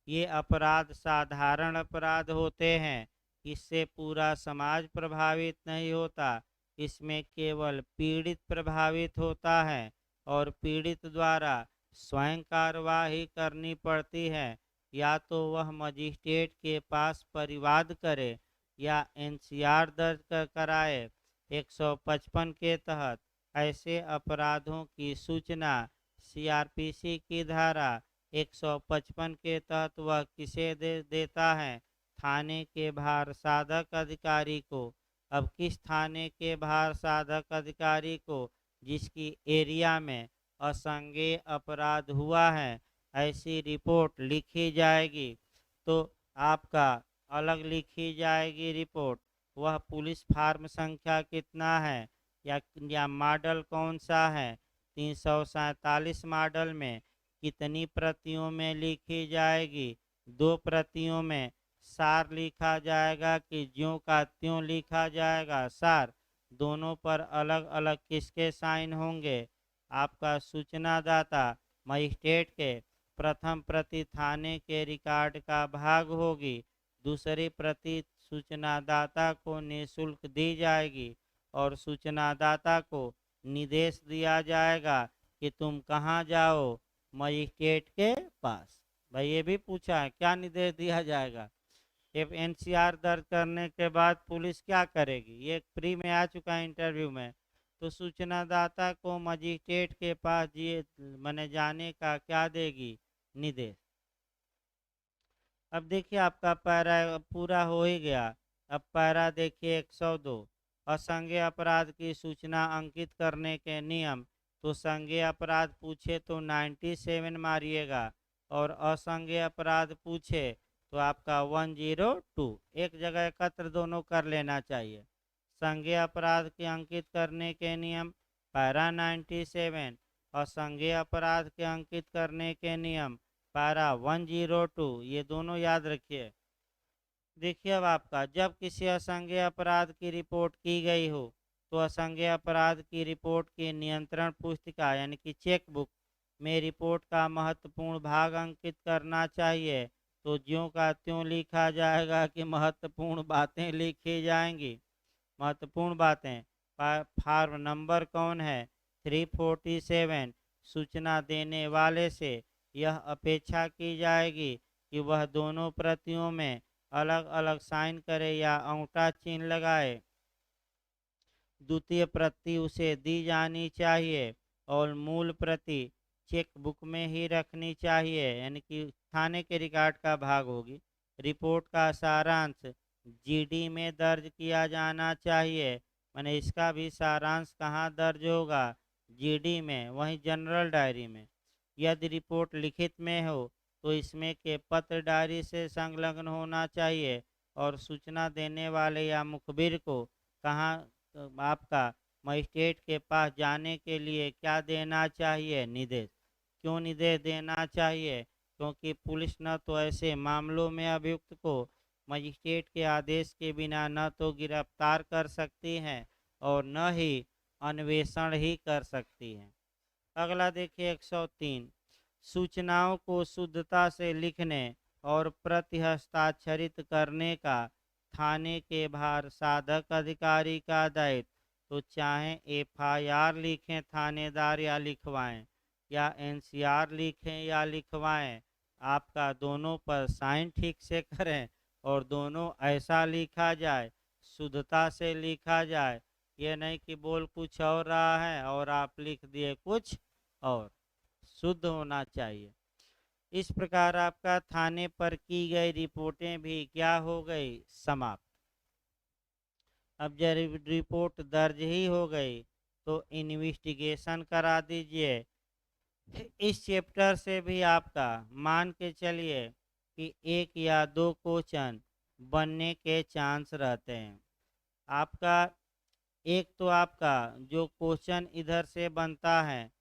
ये अपराध साधारण अपराध होते हैं। इससे पूरा समाज प्रभावित नहीं होता, इसमें केवल पीड़ित प्रभावित होता है और पीड़ित द्वारा स्वयं कार्रवाई करनी पड़ती है। या तो वह मजिस्ट्रेट के पास परिवाद करे या एनसीआर दर्ज कराए। 155 के तहत ऐसे अपराधों की सूचना सीआरपीसी की धारा 155 के तहत वह किसे देता है, थाने के भार साधक अधिकारी को। अब किस थाने के भार साधक अधिकारी को, जिसकी एरिया में असंज्ञेय अपराध हुआ है, ऐसी रिपोर्ट लिखी जाएगी। तो आपका अलग लिखी जाएगी रिपोर्ट। वह पुलिस फार्म संख्या कितना है या मॉडल कौन सा है, 347 मॉडल में कितनी प्रतियों में लिखी जाएगी, 2 प्रतियों में। सार लिखा जाएगा कि ज्यों का त्यों लिखा जाएगा, सार। दोनों पर अलग अलग किसके साइन होंगे, आपका सूचनादाता मजिस्ट्रेट के। प्रथम प्रति थाने के रिकॉर्ड का भाग होगी, दूसरी प्रति सूचनादाता को निःशुल्क दी जाएगी और सूचनादाता को निर्देश दिया जाएगा कि तुम कहाँ जाओ, मजिस्ट्रेट के पास। भाई ये भी पूछा है, क्या निर्देश दिया जाएगा। एफएनसीआर दर्ज करने के बाद पुलिस क्या करेगी, ये प्री में आ चुका है इंटरव्यू में। तो सूचनादाता को मजिस्ट्रेट के पास मैंने जाने का क्या देगी, निर्देश। अब देखिए आपका पैरा पूरा हो ही गया। अब पैरा देखिए 102, असंज्ञेय अपराध की सूचना अंकित करने के नियम। तो संज्ञेय अपराध पूछे तो 97 मारिएगा और असंज्ञेय अपराध पूछे तो आपका 102। एक जगह एकत्र दोनों कर लेना चाहिए। संज्ञेय अपराध के अंकित करने के नियम पैरा 97, और संज्ञेय अपराध के अंकित करने के नियम पैरा 102। ये दोनों याद रखिए। देखिए अब आपका जब किसी असंज्ञेय अपराध की रिपोर्ट की गई हो तो असंज्ञेय अपराध की रिपोर्ट की नियंत्रण पुस्तिका यानी कि चेक बुक में रिपोर्ट का महत्वपूर्ण भाग अंकित करना चाहिए। तो ज्यों का त्यों लिखा जाएगा कि महत्वपूर्ण बातें लिखी जाएंगी। महत्वपूर्ण बातें, फॉर्म नंबर कौन है, 347। सूचना देने वाले से यह अपेक्षा की जाएगी कि वह दोनों प्रतियों में अलग अलग साइन करे या अंगूठा चिन्ह लगाए। द्वितीय प्रति उसे दी जानी चाहिए और मूल प्रति चेक बुक में ही रखनी चाहिए, यानी कि थाने के रिकॉर्ड का भाग होगी। रिपोर्ट का सारांश जीडी में दर्ज किया जाना चाहिए। मैंने इसका भी सारांश कहाँ दर्ज होगा, जीडी में, वहीं जनरल डायरी में। यदि रिपोर्ट लिखित में हो तो इसमें के पत्र डायरी से संलग्न होना चाहिए और सूचना देने वाले या मुखबिर को कहाँ आपका मजिस्ट्रेट के पास जाने के लिए क्या देना चाहिए? निर्देश। क्यों निर्देश देना चाहिए? क्योंकि पुलिस न तो ऐसे मामलों में अभियुक्त को मजिस्ट्रेट के आदेश के बिना न तो गिरफ्तार कर सकती है और न ही अन्वेषण ही कर सकती है। अगला देखिए 103, सूचनाओं को शुद्धता से लिखने और प्रति हस्ताक्षरित करने का थाने के भार साधक अधिकारी का दायित्व। तो चाहे एफआईआर लिखें थानेदार या लिखवाएं, या एनसीआर लिखें या लिखवाएं, आपका दोनों पर साइन ठीक से करें और दोनों ऐसा लिखा जाए, शुद्धता से लिखा जाए। ये नहीं कि बोल कुछ और रहा है और आप लिख दिए कुछ और। शुद्ध होना चाहिए। इस प्रकार आपका थाने पर की गई रिपोर्टें भी क्या हो गई? समाप्त। अब जब रिपोर्ट दर्ज ही हो गई तो इन्वेस्टिगेशन करा दीजिए। इस चैप्टर से भी आपका मान के चलिए कि 1 या 2 क्वेश्चन बनने के चांस रहते हैं। आपका एक तो आपका जो क्वेश्चन इधर से बनता है,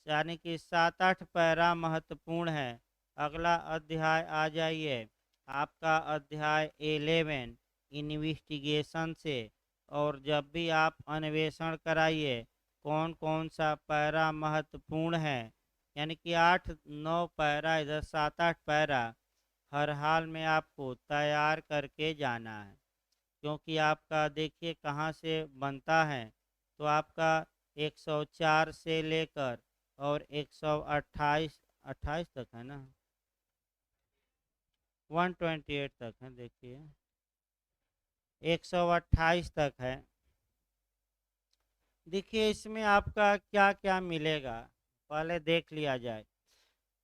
यानी कि 7-8 पैरा महत्वपूर्ण है। अगला अध्याय आ जाइए, आपका अध्याय 11 इन्वेस्टिगेशन से। और जब भी आप अन्वेषण कराइए कौन कौन सा पैरा महत्वपूर्ण है, यानी कि 8-9 पैरा, इधर 7-8 पैरा हर हाल में आपको तैयार करके जाना है। क्योंकि आपका देखिए कहाँ से बनता है, तो आपका 104 से लेकर और 128 तक है ना, 128 तक है, देखिए 128 तक है। देखिए इसमें आपका क्या क्या मिलेगा, पहले देख लिया जाए।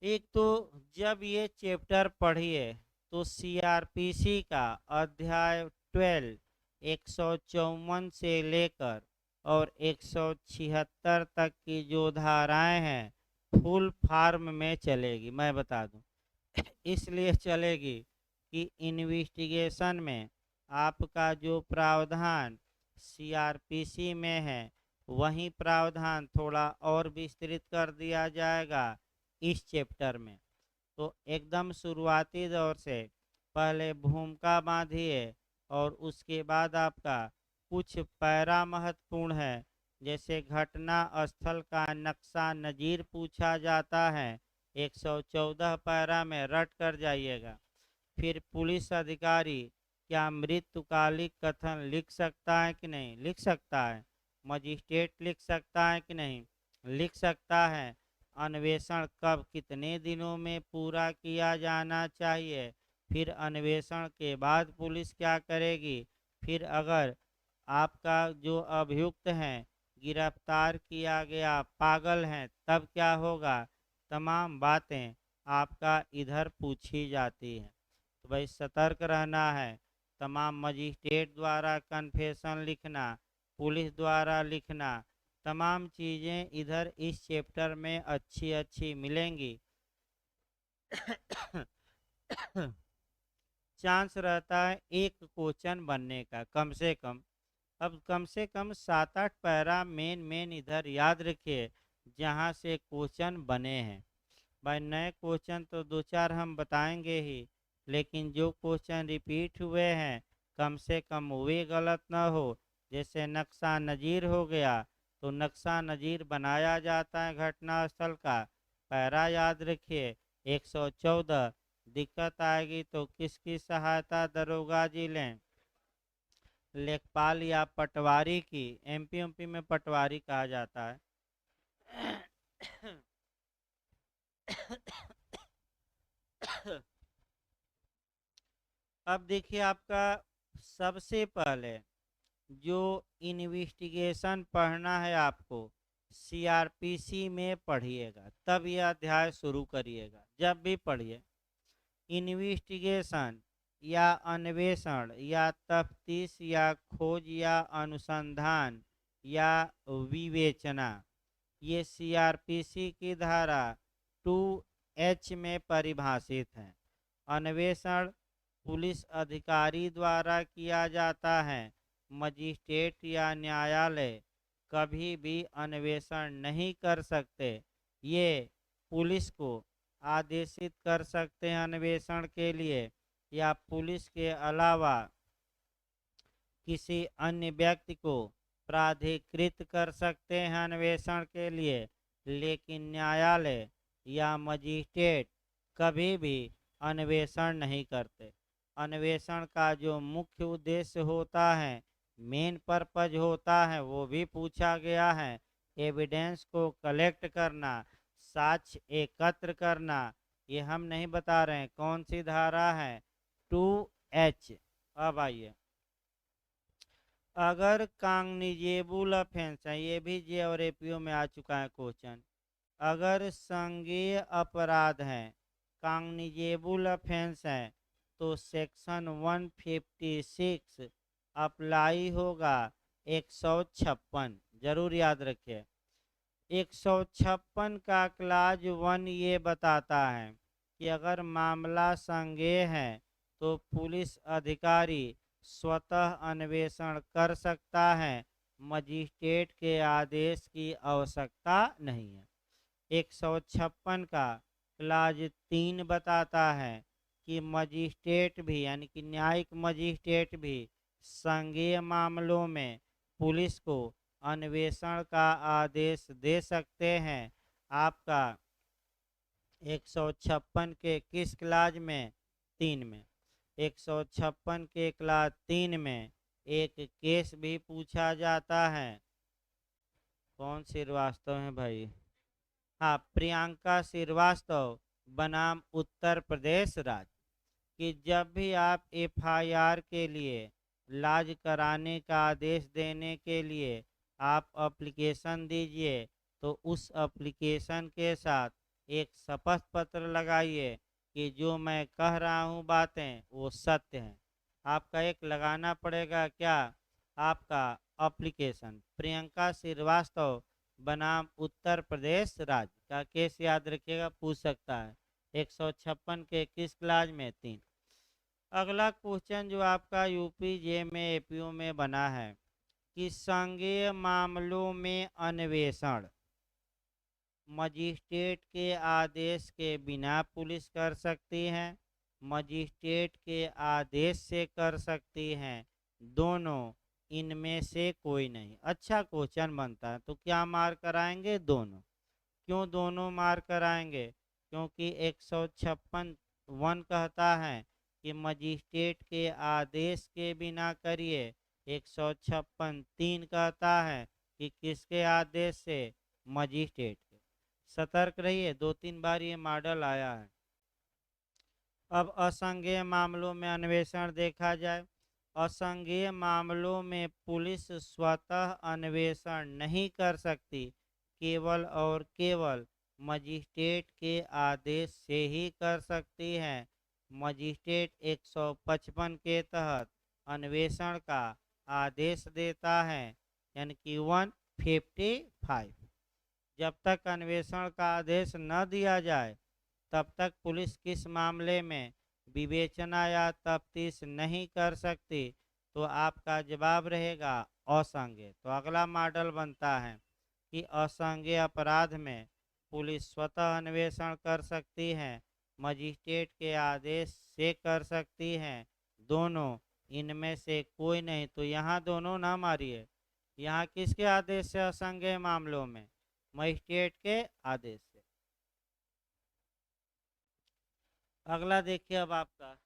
एक तो जब ये चैप्टर पढ़िए तो सीआरपीसी का अध्याय 12 154 से लेकर और 176 तक की जो धाराएं हैं फुल फॉर्म में चलेगी। मैं बता दूं इसलिए चलेगी कि इन्वेस्टिगेशन में आपका जो प्रावधान सीआरपीसी में है वही प्रावधान थोड़ा और विस्तृत कर दिया जाएगा इस चैप्टर में। तो एकदम शुरुआती दौर से पहले भूमिका बांधिए और उसके बाद आपका कुछ पैरा महत्वपूर्ण है, जैसे घटना स्थल का नक्शा नज़ीर पूछा जाता है, 114 पैरा में रट कर जाइएगा। फिर पुलिस अधिकारी क्या मृत्युकालिक कथन लिख सकता है कि नहीं? लिख सकता है। मजिस्ट्रेट लिख सकता है कि नहीं? लिख सकता है। अन्वेषण कब कितने दिनों में पूरा किया जाना चाहिए, फिर अन्वेषण के बाद पुलिस क्या करेगी, फिर अगर आपका जो अभियुक्त हैं गिरफ्तार किया गया पागल हैं तब क्या होगा, तमाम बातें आपका इधर पूछी जाती हैं। तो भाई सतर्क रहना है। तमाम मजिस्ट्रेट द्वारा कन्फेशन लिखना, पुलिस द्वारा लिखना, तमाम चीज़ें इधर इस चैप्टर में अच्छी अच्छी मिलेंगी। चांस रहता है एक क्वेश्चन बनने का कम से कम। अब कम से कम 7-8 पैरा मेन इधर याद रखिए जहाँ से क्वेश्चन बने हैं। भाई नए क्वेश्चन तो 2-4 हम बताएंगे ही, लेकिन जो क्वेश्चन रिपीट हुए हैं कम से कम वे गलत ना हो। जैसे नक्शा नज़ीर हो गया, तो नक्शा नज़ीर बनाया जाता है घटना स्थल का, पैरा याद रखिए 114। दिक्कत आएगी तो किसकी सहायता दरोगा जी लें? लेखपाल या पटवारी की। एमपी में पटवारी कहा जाता है। अब देखिए आपका सबसे पहले जो इन्वेस्टिगेशन पढ़ना है आपको सीआरपीसी में पढ़िएगा, तब यह अध्याय शुरू करिएगा। जब भी पढ़िए इन्वेस्टिगेशन या अन्वेषण या तफ्तीश या खोज या अनुसंधान या विवेचना, ये सीआरपीसी की धारा 2H में परिभाषित है। अन्वेषण पुलिस अधिकारी द्वारा किया जाता है मजिस्ट्रेट या न्यायालय कभी भी अन्वेषण नहीं कर सकते। ये पुलिस को आदेशित कर सकते हैं अन्वेषण के लिए, या पुलिस के अलावा किसी अन्य व्यक्ति को प्राधिकृत कर सकते हैं अन्वेषण के लिए, लेकिन न्यायालय या मजिस्ट्रेट कभी भी अन्वेषण नहीं करते। अन्वेषण का जो मुख्य उद्देश्य होता है, मेन पर्पज होता है, वो भी पूछा गया है। एविडेंस को कलेक्ट करना, साक्ष्य एकत्र करना। ये हम नहीं बता रहे हैं, कौन सी धारा है, 2H। अब आइए, अगर कॉग्निजेबल ऑफेंस है, ये भी जे और एपीओ में आ चुका है क्वेश्चन। अगर संज्ञेय अपराध है, कॉग्निजेबल ऑफेंस है, तो सेक्शन 156 अप्लाई होगा। 156 जरूर याद रखिए। 156 का क्लाज 1 ये बताता है कि अगर मामला संज्ञेय है तो पुलिस अधिकारी स्वतः अन्वेषण कर सकता है, मजिस्ट्रेट के आदेश की आवश्यकता नहीं है। 156 का क्लाज 3 बताता है कि मजिस्ट्रेट भी, यानी कि न्यायिक मजिस्ट्रेट भी संज्ञेय मामलों में पुलिस को अन्वेषण का आदेश दे सकते हैं। आपका 156 के किस क्लाज में, 3 में। 156 के क्लास 3 में एक केस भी पूछा जाता है। कौन श्रीवास्तव है भाई? हाँ, प्रियंका श्रीवास्तव बनाम उत्तर प्रदेश राज्य, कि जब भी आप एफआईआर के लिए लाज कराने का आदेश देने के लिए आप एप्लीकेशन दीजिए, तो उस एप्लीकेशन के साथ एक शपथ पत्र लगाइए कि जो मैं कह रहा हूँ बातें वो सत्य हैं। आपका एक लगाना पड़ेगा क्या, आपका एप्लीकेशन। प्रियंका श्रीवास्तव बनाम उत्तर प्रदेश राज्य का केस याद रखिएगा, पूछ सकता है। 156 के किस क्लाज में, 3। अगला क्वेश्चन जो आपका यूपी जे में एपीओ में बना है कि संज्ञेय मामलों में अन्वेषण मजिस्ट्रेट के आदेश के बिना पुलिस कर सकती है, मजिस्ट्रेट के आदेश से कर सकती हैं, दोनों, इनमें से कोई नहीं। अच्छा क्वेश्चन बनता है, तो क्या मार्क कराएंगे, दोनों। क्यों दोनों मार्क कराएंगे? क्योंकि 156 1 कहता है कि मजिस्ट्रेट के आदेश के बिना करिए। 156 3 कहता है कि किसके आदेश से, मजिस्ट्रेट के। सतर्क रहिए, 2-3 बार ये मॉडल आया है। अब असंज्ञेय मामलों में अन्वेषण देखा जाए। असंज्ञेय मामलों में पुलिस स्वतः अन्वेषण नहीं कर सकती, केवल और केवल मजिस्ट्रेट के आदेश से ही कर सकती है। मजिस्ट्रेट 155 के तहत अन्वेषण का आदेश देता है, यानी कि 155। जब तक अन्वेषण का आदेश न दिया जाए तब तक पुलिस किस मामले में विवेचना या तफ्तीश नहीं कर सकती। तो आपका जवाब रहेगा असंज्ञेय। तो अगला मॉडल बनता है कि असंज्ञेय अपराध में पुलिस स्वतः अन्वेषण कर सकती है, मजिस्ट्रेट के आदेश से कर सकती है, दोनों, इनमें से कोई नहीं। तो यहाँ दोनों ना मारिए, यहाँ किसके आदेश से असंज्ञेय मामलों में, मजिस्ट्रेट के आदेश से। अगला देखिए अब आपका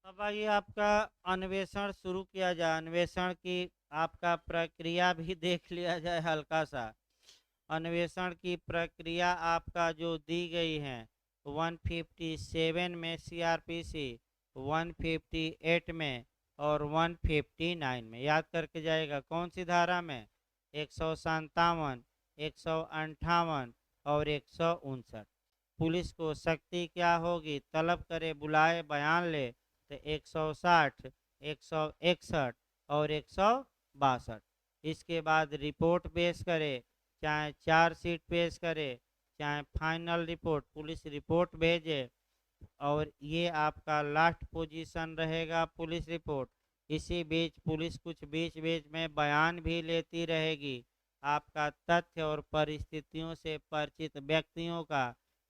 अब आइए आपका अन्वेषण शुरू किया जाए। अन्वेषण की आपका प्रक्रिया भी देख लिया जाए हल्का सा। अन्वेषण की प्रक्रिया आपका जो दी गई है 157 में सीआरपीसी, 158 में और 159 में, याद करके जाएगा। कौन सी धारा में, 157, 158 और 159। पुलिस को शक्ति क्या होगी, तलब करे, बुलाए, बयान ले, तो 160, 161 और 162। इसके बाद रिपोर्ट पेश करे, चाहे चार्जशीट पेश करे, चाहे फाइनल रिपोर्ट पुलिस रिपोर्ट भेजे, और ये आपका लास्ट पोजीशन रहेगा पुलिस रिपोर्ट। इसी बीच पुलिस कुछ बीच बीच में बयान भी लेती रहेगी। आपका तथ्य और परिस्थितियों से परिचित व्यक्तियों का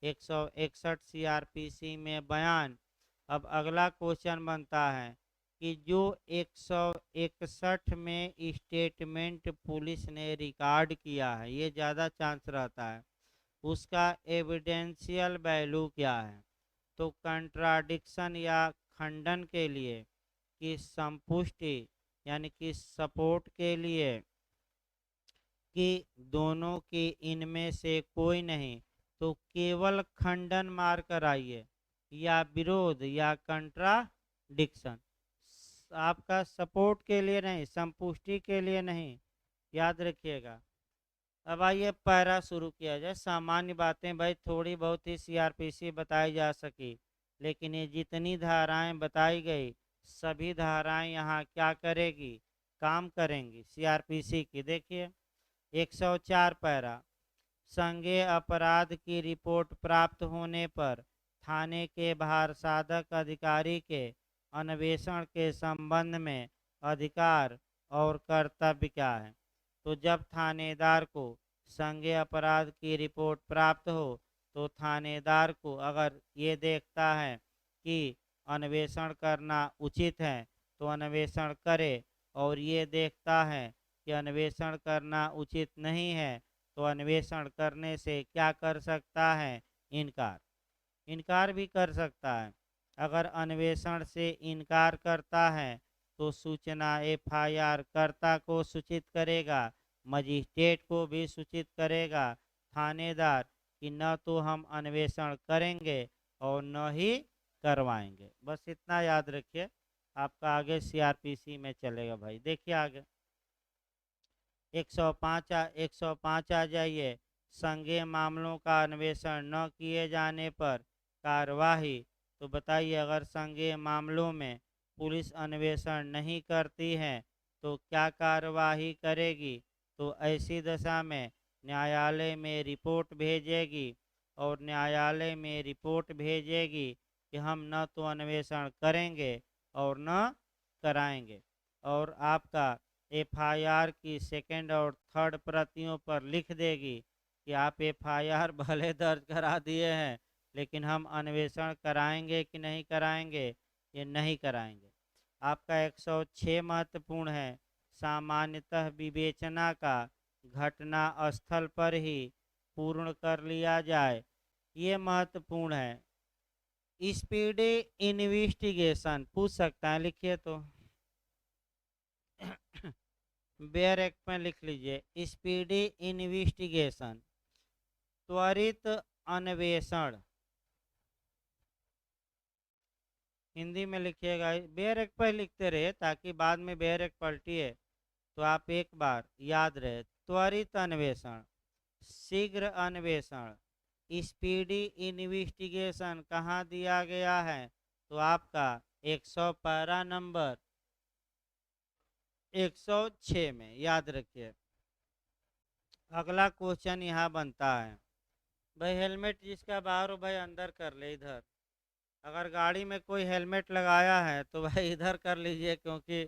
161 सीआरपीसी में बयान। अब अगला क्वेश्चन बनता है कि जो 161 में स्टेटमेंट पुलिस ने रिकॉर्ड किया है, ये ज़्यादा चांस रहता है, उसका एविडेंशियल वैल्यू क्या है। तो कंट्राडिक्शन या खंडन के लिए, कि संपुष्टि यानी कि सपोर्ट के लिए, कि दोनों की इनमें से कोई नहीं, तो केवल खंडन मार कर आइए, या विरोध या कंट्राडिक्शन। आपका सपोर्ट के लिए नहीं, संपुष्टि के लिए नहीं, याद रखिएगा। अब आइए पैरा शुरू किया जाए। सामान्य बातें भाई थोड़ी बहुत ही सीआरपीसी बताई जा सकी, लेकिन ये जितनी धाराएं बताई गई सभी धाराएं यहाँ क्या करेगी, काम करेंगी सीआरपीसी की। देखिए 104 पैरा, संज्ञेय अपराध की रिपोर्ट प्राप्त होने पर थाने के भार साधक अधिकारी के अन्वेषण के संबंध में अधिकार और कर्तव्य क्या है। तो जब थानेदार को संज्ञेय अपराध की रिपोर्ट प्राप्त हो, तो थानेदार को अगर ये देखता है कि अन्वेषण करना उचित है तो अन्वेषण करे, और ये देखता है कि अन्वेषण करना उचित नहीं है तो अन्वेषण करने से क्या कर सकता है, इनकार। इनकार भी कर सकता है। अगर अन्वेषण से इनकार करता है तो सूचना एफआईआर कर्ता को सूचित करेगा, मजिस्ट्रेट को भी सूचित करेगा थानेदार, कि न तो हम अन्वेषण करेंगे और न ही करवाएंगे। बस इतना याद रखिए, आपका आगे सीआरपीसी में चलेगा भाई। देखिए आगे 105 आ जाइए। संज्ञेय मामलों का अन्वेषण न किए जाने पर कार्यवाही। तो बताइए, अगर संज्ञेय मामलों में पुलिस अन्वेषण नहीं करती है तो क्या कार्यवाही करेगी। तो ऐसी दशा में न्यायालय में रिपोर्ट भेजेगी, और न्यायालय में रिपोर्ट भेजेगी कि हम न तो अन्वेषण करेंगे और न कराएंगे, और आपका एफआईआर की सेकंड और थर्ड प्रतियों पर लिख देगी कि आप एफआईआर भले दर्ज करा दिए हैं, लेकिन हम अन्वेषण कराएंगे कि नहीं कराएंगे, ये नहीं कराएंगे। आपका 106 महत्वपूर्ण है। सामान्यतः विवेचना का घटना स्थल पर ही पूर्ण कर लिया जाए, ये महत्वपूर्ण है। स्पीडी इन्वेस्टिगेशन पूछ सकता है, लिखिए तो बेयर एक्ट में लिख लीजिए, स्पीडी इन्वेस्टिगेशन, त्वरित अन्वेषण। हिंदी में लिखिएगा, बेयर एक्ट पर लिखते रहे ताकि बाद में बेयर एक्ट पलटिए तो आप एक बार याद रहे। त्वरित अन्वेषण, शीघ्र अन्वेषण, स्पीडी इन्वेस्टिगेशन कहाँ दिया गया है, तो आपका 100 पैरा नंबर 106 में, याद रखिए। अगला क्वेश्चन यहाँ बनता है, भाई हेलमेट जिसका बाहर हो भाई अंदर कर ले इधर। अगर गाड़ी में कोई हेलमेट लगाया है तो भाई इधर कर लीजिए, क्योंकि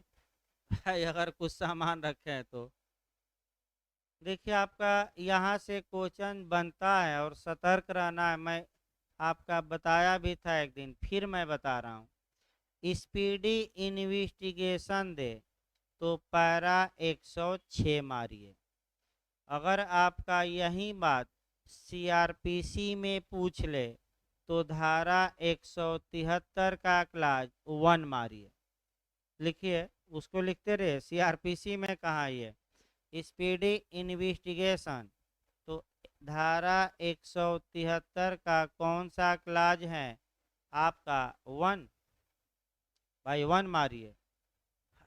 भाई अगर कुछ सामान रखे हैं तो। देखिए आपका यहाँ से क्वेश्चन बनता है और सतर्क रहना है। मैं आपका बताया भी था एक दिन, फिर मैं बता रहा हूँ। स्पीडी इन्वेस्टिगेशन दे तो पैरा 106 मारिए। अगर आपका यही बात सीआरपीसी में पूछ ले तो धारा 173 का क्लास 1 मारिए। लिखिए, उसको लिखते रहे, सीआरपीसी में कहा ये स्पीडी इन्वेस्टिगेशन, तो धारा 173 का कौन सा क्लाज है आपका 1, भाई 1 मारिए।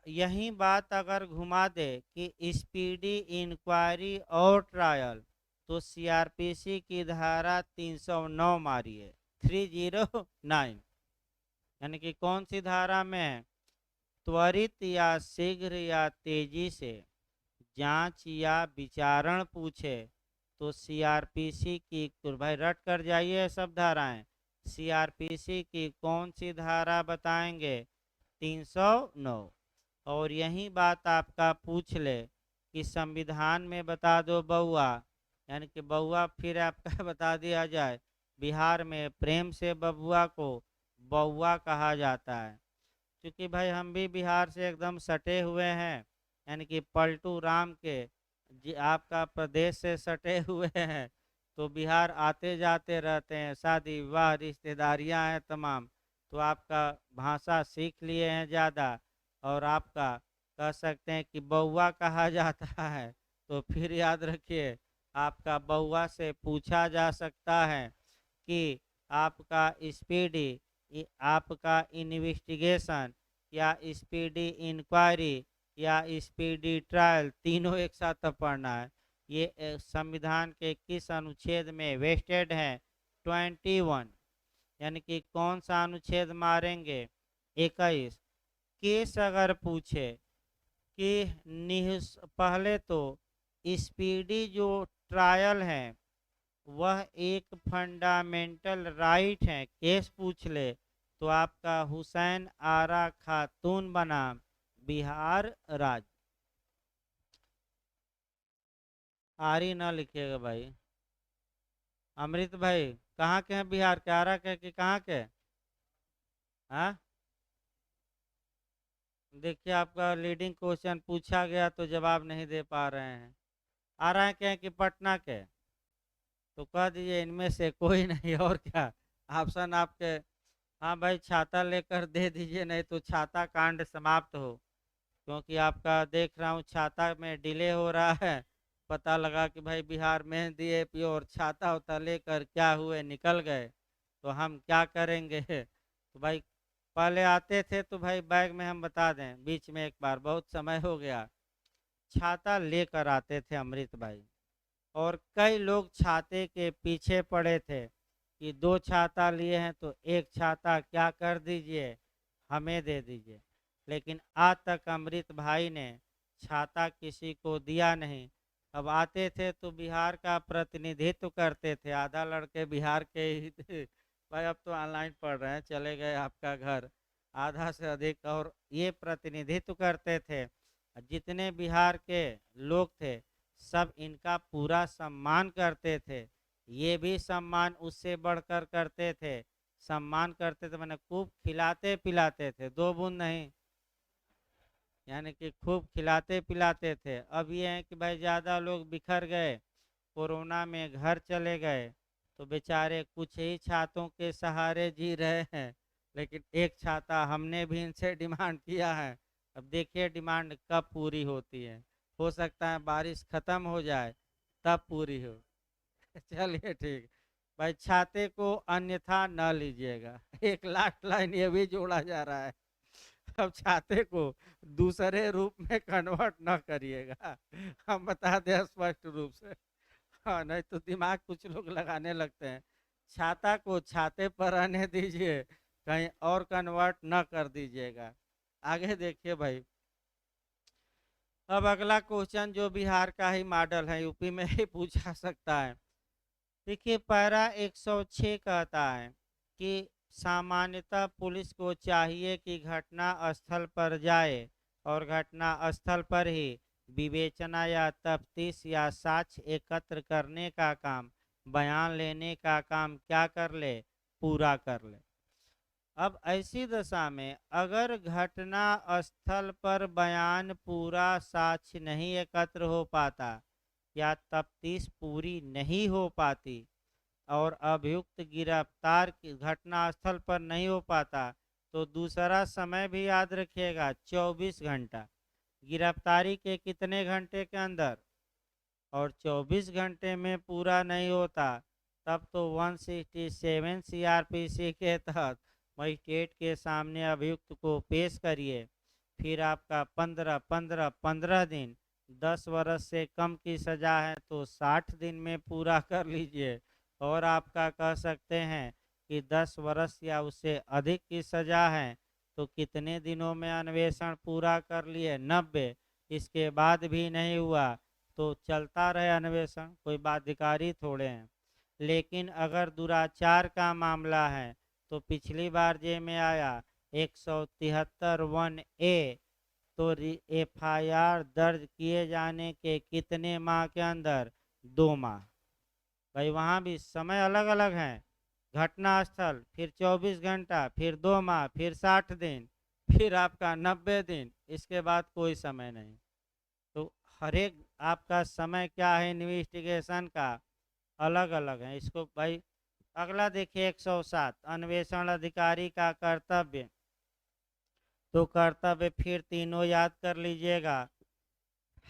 यही बात अगर घुमा दे कि स्पीडी इंक्वायरी और ट्रायल, तो सीआरपीसी की धारा 309 मारिए, 309, यानी कि कौन सी धारा में है, त्वरित या शीघ्र या तेजी से जांच या विचारण पूछे तो सीआरपीसी की, तो भाई रट कर जाइए ये सब धाराएं। सीआरपीसी की कौन सी धारा बताएंगे? 309। और यही बात आपका पूछ ले कि संविधान में बता दो बउआ, यानी कि बउआ फिर आपका बता दिया जाए। बिहार में प्रेम से बबुआ को बउआ कहा जाता है। क्योंकि भाई हम भी बिहार से एकदम सटे हुए हैं, यानी कि पलटू राम के जी आपका प्रदेश से सटे हुए हैं। तो बिहार आते जाते रहते हैं, शादी विवाह रिश्तेदारियां हैं तमाम। तो आपका भाषा सीख लिए हैं ज़्यादा, और आपका कह सकते हैं कि बउआ कहा जाता है। तो फिर याद रखिए, आपका बउआ से पूछा जा सकता है कि आपका स्पीडी, आपका इन्वेस्टिगेशन या स्पीडी इंक्वायरी या स्पीडी ट्रायल, तीनों एक साथ अब पढ़ना है। ये संविधान के किस अनुच्छेद में वेस्टेड है? 21। यानी कि कौन सा अनुच्छेद मारेंगे? 21। केस अगर पूछे कि पहले तो स्पीडी जो ट्रायल है वह एक फंडामेंटल राइट है, केस पूछ ले तो आपका हुसैन आरा खातून बनाम बिहार राज्य। आरी ना लिखिएगा भाई। अमृत भाई कहाँ के हैं? बिहार के? आरा के कि कहाँ के? हाँ, देखिए आपका लीडिंग क्वेश्चन पूछा गया तो जवाब नहीं दे पा रहे हैं। आ रहे हैं क्या कि पटना के? तो कह दीजिए इनमें से कोई नहीं, और क्या ऑप्शन आपके। हाँ भाई, छाता लेकर दे दीजिए, नहीं तो छाता कांड समाप्त हो। क्योंकि आपका देख रहा हूँ छाता में डिले हो रहा है। पता लगा कि भाई बिहार में डीएपी और छाता उता लेकर क्या हुए, निकल गए। तो हम क्या करेंगे? तो भाई पहले आते थे तो भाई बैग में हम बता दें, बीच में एक बार बहुत समय हो गया छाता लेकर आते थे अमृत भाई। और कई लोग छाते के पीछे पड़े थे कि दो छाता लिए हैं तो एक छाता क्या कर दीजिए, हमें दे दीजिए। लेकिन आज तक अमृत भाई ने छाता किसी को दिया नहीं। अब आते थे तो बिहार का प्रतिनिधित्व करते थे, आधा लड़के बिहार के ही थे। भाई अब तो ऑनलाइन पढ़ रहे हैं, चले गए आपका घर, आधा से अधिक। और ये प्रतिनिधित्व करते थे, जितने बिहार के लोग थे सब इनका पूरा सम्मान करते थे। ये भी सम्मान उससे बढ़कर करते थे। सम्मान करते थे मैंने खूब खिलाते पिलाते थे, दो बूंद नहीं, यानी कि खूब खिलाते पिलाते थे। अब ये है कि भाई ज़्यादा लोग बिखर गए, कोरोना में घर चले गए, तो बेचारे कुछ ही छातों के सहारे जी रहे हैं। लेकिन एक छाता हमने भी इनसे डिमांड किया है। अब देखिए डिमांड कब पूरी होती है। हो सकता है बारिश खत्म हो जाए तब पूरी हो। चलिए ठीक। भाई छाते को अन्यथा न लीजिएगा। एक लास्ट लाइन ये भी जोड़ा जा रहा है, अब छाते को दूसरे रूप में कन्वर्ट न करिएगा। हम बता दें स्पष्ट रूप से। हाँ, नहीं तो दिमाग कुछ लोग लगाने लगते हैं। छाता को छाते पर रहने दीजिए, कहीं और कन्वर्ट न कर दीजिएगा। आगे देखिए भाई, अब अगला क्वेश्चन जो बिहार का ही मॉडल है, यूपी में ही पूछा सकता है। देखिए पैरा 106 कहता है कि सामान्यतः पुलिस को चाहिए कि घटना स्थल पर जाए और घटना स्थल पर ही विवेचना या तफ्तीश या साक्ष्य एकत्र करने का काम, बयान लेने का काम क्या कर ले, पूरा कर ले। अब ऐसी दशा में अगर घटना स्थल पर बयान पूरा साक्ष्य नहीं एकत्र हो पाता या तफ्तीश पूरी नहीं हो पाती और अभियुक्त गिरफ्तार की घटना स्थल पर नहीं हो पाता, तो दूसरा समय भी याद रखिएगा 24 घंटा। गिरफ्तारी के कितने घंटे के अंदर? और 24 घंटे में पूरा नहीं होता तब तो 167 सीआरपीसी के तहत मजिस्ट्रेट के सामने अभियुक्त को पेश करिए। फिर आपका 15 दिन, 10 वर्ष से कम की सज़ा है तो 60 दिन में पूरा कर लीजिए। और आपका कह सकते हैं कि 10 वर्ष या उससे अधिक की सज़ा है तो कितने दिनों में अन्वेषण पूरा कर लिए? 90। इसके बाद भी नहीं हुआ तो चलता रहे अन्वेषण, कोई बाध्यकारी थोड़े हैं। लेकिन अगर दुराचार का मामला है तो पिछली बार जे में आया 173(1)(a, तो FIR दर्ज किए जाने के कितने माह के अंदर? 2 माह। भाई वहाँ भी समय अलग अलग हैं। घटना स्थल, फिर 24 घंटा, फिर 2 माह, फिर 60 दिन, फिर आपका 90 दिन, इसके बाद कोई समय नहीं। तो हर एक आपका समय क्या है इन्वेस्टिगेशन का, अलग अलग है। इसको भाई अगला देखिए 107 अन्वेषण अधिकारी का कर्तव्य। तो कर्तव्य फिर तीनों याद कर लीजिएगा।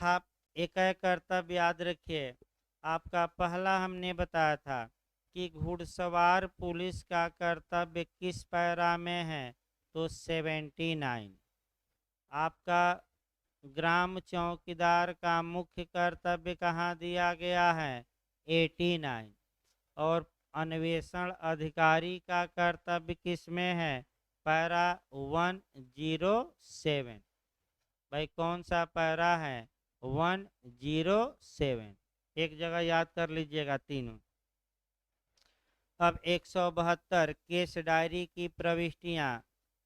आप एक एक कर्तव्य याद रखिए। आपका पहला हमने बताया था कि घुड़सवार पुलिस का कर्तव्य किस पैरा में है? तो 79। आपका ग्राम चौकीदार का मुख्य कर्तव्य कहाँ दिया गया है? 89। और अन्वेषण अधिकारी का कर्तव्य किस में है? पैरा 107। भाई कौन सा पैरा है? 107। एक जगह याद कर लीजिएगा तीनों। अब 172 केस डायरी की प्रविष्टियां।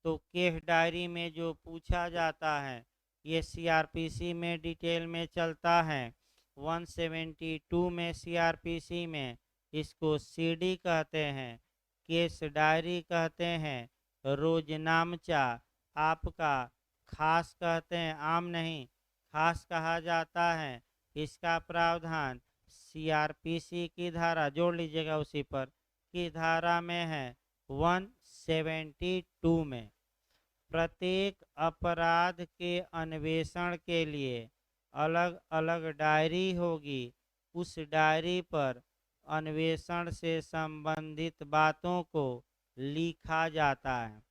तो केस डायरी में जो पूछा जाता है ये CRPC में डिटेल में चलता है। 172 में CRPC में इसको CD कहते हैं, केस डायरी कहते हैं, रोजनामचा आपका खास कहते हैं, आम नहीं खास कहा जाता है। इसका प्रावधान CRPC की धारा, जोड़ लीजिएगा उसी पर, की धारा में है 172 में। प्रत्येक अपराध के अन्वेषण के लिए अलग अलग डायरी होगी। उस डायरी पर अन्वेषण से संबंधित बातों को लिखा जाता है।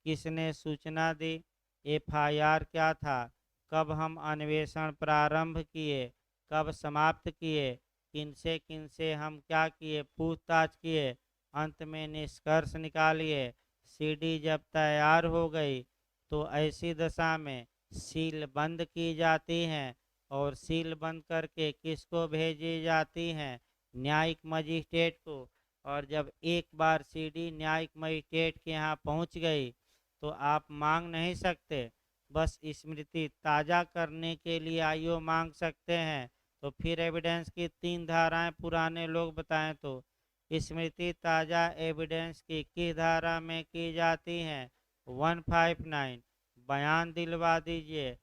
किसने सूचना दी? FIR क्या था? कब हम अन्वेषण प्रारंभ किए, कब समाप्त किए, किनसे हम क्या किए, पूछताछ किए, अंत में निष्कर्ष निकालिए। CD जब तैयार हो गई तो ऐसी दशा में सील बंद की जाती हैं और सील बंद करके किसको भेजी जाती हैं? न्यायिक मजिस्ट्रेट को। और जब एक बार CD न्यायिक मजिस्ट्रेट के यहाँ पहुँच गई तो आप मांग नहीं सकते, बस स्मृति ताज़ा करने के लिए आईओ मांग सकते हैं। तो फिर एविडेंस की 3 धाराएं पुराने लोग बताएं तो स्मृति ताज़ा एविडेंस की किस धारा में की जाती हैं? 159। बयान दिलवा दीजिए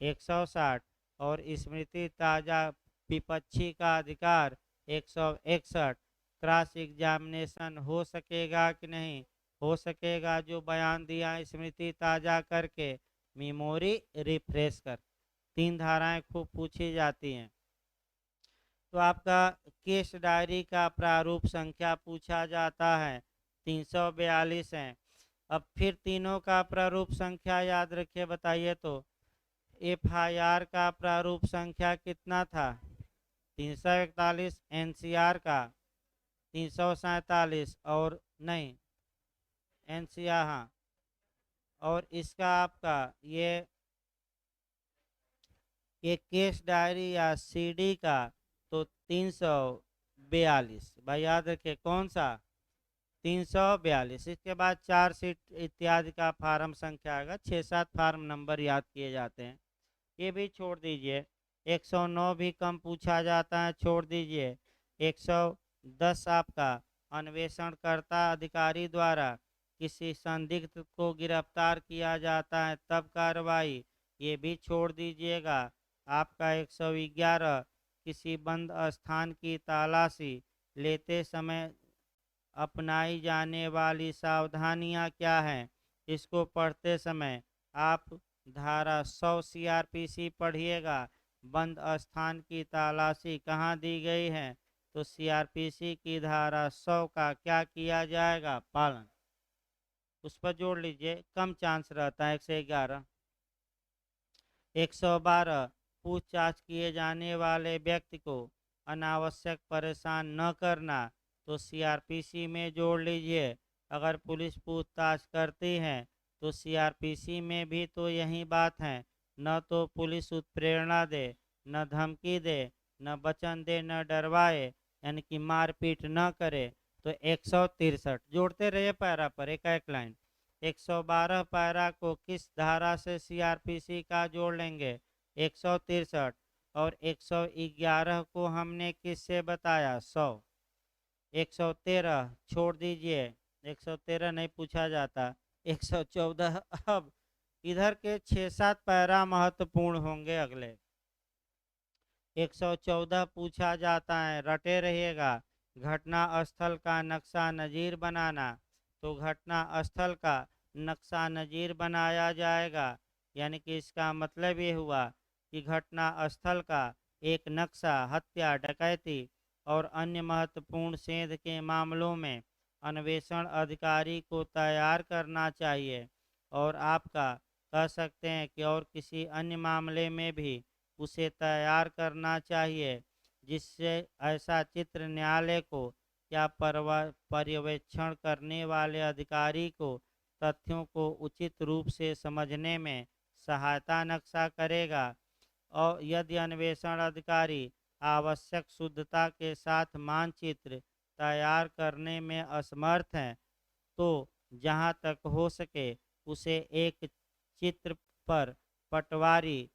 160। और स्मृति ताज़ा विपक्षी का अधिकार 161। क्रॉस एग्जामिनेशन हो सकेगा कि नहीं? हो सकेगा। जो बयान दिया स्मृति ताज़ा करके मेमोरी रिफ्रेश कर। 3 धाराएं खूब पूछी जाती हैं। तो आपका केस डायरी का प्रारूप संख्या पूछा जाता है 342 है। अब फिर तीनों का प्रारूप संख्या याद रखिए, बताइए तो। FIR का प्रारूप संख्या कितना था? 341। NCR का 347 और नहीं NCR, हाँ। और इसका आपका ये केस डायरी या CD का तो 342। भाई याद रखिए कौन सा? 342। इसके बाद चार्जशीट इत्यादि का फार्म संख्या आएगा, 6-7 फार्म नंबर याद किए जाते हैं, ये भी छोड़ दीजिए। 109 भी कम पूछा जाता है, छोड़ दीजिए। 110 आपका अन्वेषणकर्ता अधिकारी द्वारा किसी संदिग्ध को गिरफ्तार किया जाता है तब कार्रवाई, ये भी छोड़ दीजिएगा। आपका 111 किसी बंद स्थान की तलाशी लेते समय अपनाई जाने वाली सावधानियां क्या हैं? इसको पढ़ते समय आप धारा 100 CRPC पढ़िएगा। बंद स्थान की तलाशी कहाँ दी गई है? तो CRPC की धारा 100 का क्या किया जाएगा? पालन। उस पर जोड़ लीजिए, कम चांस रहता है। 111। 112 पूछताछ किए जाने वाले व्यक्ति को अनावश्यक परेशान न करना, तो CRPC में जोड़ लीजिए। अगर पुलिस पूछताछ करती है तो सीआरपीसी में भी तो यही बात है, न तो पुलिस उत्प्रेरणा दे, न धमकी दे, न वचन दे, न डरवाए, यानी कि मारपीट न करे। तो 163 जोड़ते रहिए पैरा पर एक एक लाइन। 112 पैरा को किस धारा से सीआरपीसी का जोड़ लेंगे? 163। और 111 को हमने किससे बताया? 100। 113 छोड़ दीजिए, 113 नहीं पूछा जाता। 114। अब इधर के 6-7 पैरा महत्वपूर्ण होंगे अगले। 114 पूछा जाता है, रटे रहिएगा। घटना स्थल का नक्शा नज़ीर बनाना। तो घटना स्थल का नक्शा नज़ीर बनाया जाएगा, यानी कि इसका मतलब ये हुआ कि घटना स्थल का एक नक्शा हत्या, डकैती और अन्य महत्वपूर्ण सेंध के मामलों में अन्वेषण अधिकारी को तैयार करना चाहिए। और आपका कह सकते हैं कि और किसी अन्य मामले में भी उसे तैयार करना चाहिए, जिससे ऐसा चित्र न्यायालय को या पर्यवेक्षण करने वाले अधिकारी को तथ्यों को उचित रूप से समझने में सहायता नक्शा करेगा। और यदि अन्वेषण अधिकारी आवश्यक शुद्धता के साथ मानचित्र तैयार करने में असमर्थ हैं, तो जहाँ तक हो सके उसे एक चित्र पर पटवारी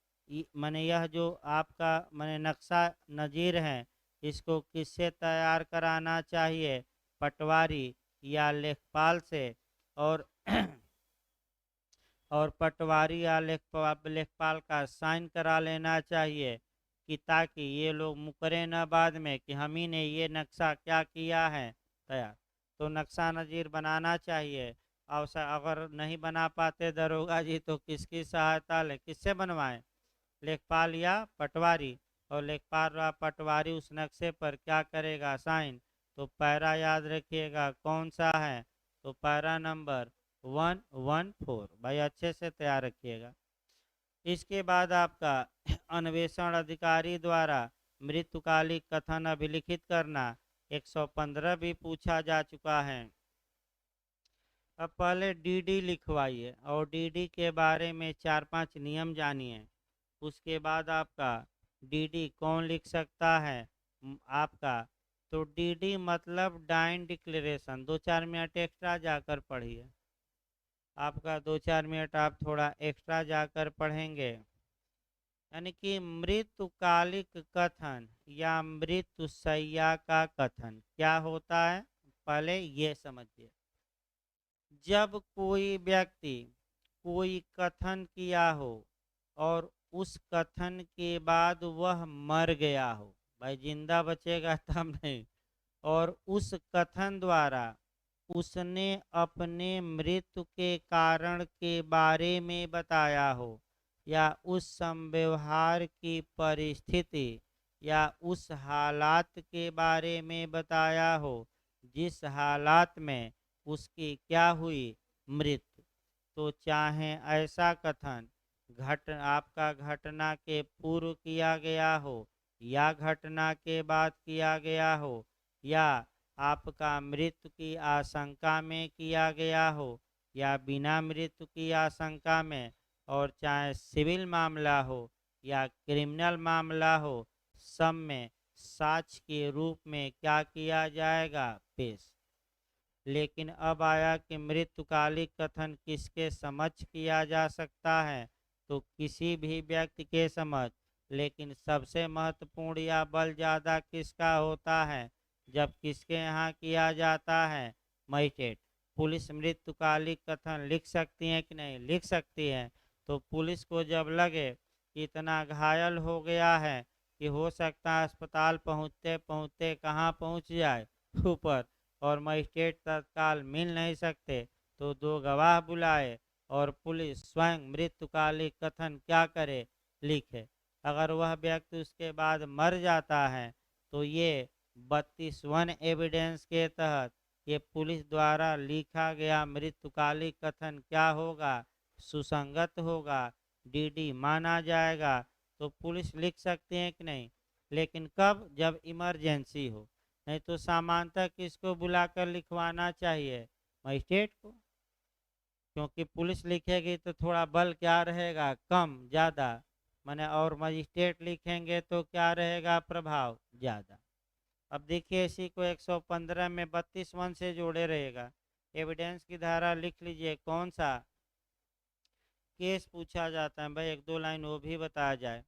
माने यह जो आपका माने नक्शा नज़ीर है, इसको किससे तैयार कराना चाहिए? पटवारी या लेखपाल से। और और पटवारी या लेखपाल का साइन करा लेना चाहिए, कि ताकि ये लोग मुकरे न बाद में कि हम ही ने ये नक्शा क्या किया है तैयार। तो नक्शा नज़ीर बनाना चाहिए। अवसर अगर नहीं बना पाते दरोगा जी, तो किसकी सहायता ले, किससे बनवाएं? लेखपाल या पटवारी। और लेखपाल या पटवारी उस नक्शे पर क्या करेगा? साइन। तो पैरा याद रखिएगा कौन सा है? तो पैरा नंबर 114। भाई अच्छे से तैयार रखिएगा। इसके बाद आपका अन्वेषण अधिकारी द्वारा मृत्युकालिक कथन अभिलिखित करना। 115 भी पूछा जा चुका है। अब पहले डीडी लिखवाइए और डीडी के बारे में 4-5 नियम जानिए। उसके बाद आपका डीडी कौन लिख सकता है? आपका तो डीडी मतलब डाइन डिक्लेरेशन। 2-4 मिनट एक्स्ट्रा जाकर पढ़िए। आपका 2-4 मिनट आप थोड़ा एक्स्ट्रा जाकर पढ़ेंगे। यानी कि मृत्युकालिक कथन या मृत्युशैया का कथन क्या होता है, पहले ये समझिए। जब कोई व्यक्ति कोई कथन किया हो और उस कथन के बाद वह मर गया हो, भाई जिंदा बचेगा तब नहीं, और उस कथन द्वारा उसने अपने मृत्यु के कारण के बारे में बताया हो, या उस संव्यवहार की परिस्थिति या उस हालात के बारे में बताया हो जिस हालात में उसकी क्या हुई? मृत्यु। तो चाहे ऐसा कथन आपका घटना के पूर्व किया गया हो या घटना के बाद किया गया हो, या आपका मृत्यु की आशंका में किया गया हो या बिना मृत्यु की आशंका में, और चाहे सिविल मामला हो या क्रिमिनल मामला हो, सब में साक्ष्य के रूप में क्या किया जाएगा? पेश। लेकिन अब आया कि मृत्युकालिक कथन किसके समक्ष किया जा सकता है? तो किसी भी व्यक्ति के समक्ष। लेकिन सबसे महत्वपूर्ण या बल ज़्यादा किसका होता है? जब किसके यहाँ किया जाता है? मजिस्ट्रेट। पुलिस मृत्युकालिक कथन लिख सकती है कि नहीं? लिख सकती है। तो पुलिस को जब लगे कि इतना घायल हो गया है कि हो सकता है अस्पताल पहुँचते पहुँचते कहाँ पहुँच जाए? ऊपर। और मजिस्ट्रेट तत्काल मिल नहीं सकते, तो 2 गवाह बुलाए और पुलिस स्वयं मृत्युकालिक कथन क्या करे? लिखे। अगर वह व्यक्ति उसके बाद मर जाता है, तो ये 32 एविडेंस के तहत ये पुलिस द्वारा लिखा गया मृत्युकालिक कथन क्या होगा? सुसंगत होगा, डीडी माना जाएगा। तो पुलिस लिख सकती है कि नहीं? लेकिन कब? जब इमरजेंसी हो। नहीं तो सामान्यतः किसको बुलाकर लिखवाना चाहिए? मजिस्ट्रेट को। क्योंकि पुलिस लिखेगी तो थोड़ा बल क्या रहेगा, कम ज़्यादा, माने, और मजिस्ट्रेट लिखेंगे तो क्या रहेगा, प्रभाव ज़्यादा। अब देखिए इसी को 115 में 32 से जोड़े रहेगा। एविडेंस की धारा लिख लीजिए, कौन सा केस पूछा जाता है भाई, एक दो लाइन वो भी बताया जाए।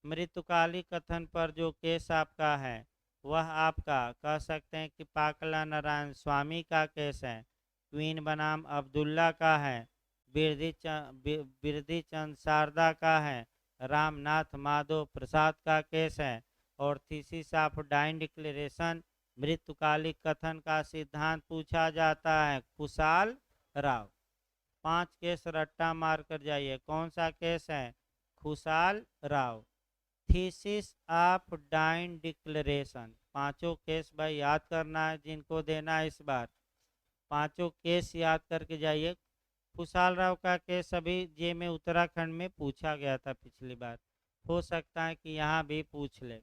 मृत्युकाली कथन पर जो केस आपका है वह आपका कह सकते हैं कि पाकला नारायण स्वामी का केस है, क्वीन बनाम अब्दुल्ला का है, बिरधी चंद शारदा का है, रामनाथ माधव प्रसाद का केस है, और थीसिस ऑफ डाइन डिक्लेरेशन मृत्युकालिक कथन का सिद्धांत पूछा जाता है खुशाल राव। 5 केस रट्टा मार कर जाइए, कौन सा केस है, Khushal Rao. Thesis of dying declaration, पांचों केस भाई याद करना है जिनको देना है इस बार, पांचों केस याद करके जाइए। खुशाल राव का केस अभी जे में उत्तराखंड में पूछा गया था पिछली बार, हो सकता है कि यहाँ भी पूछ ले।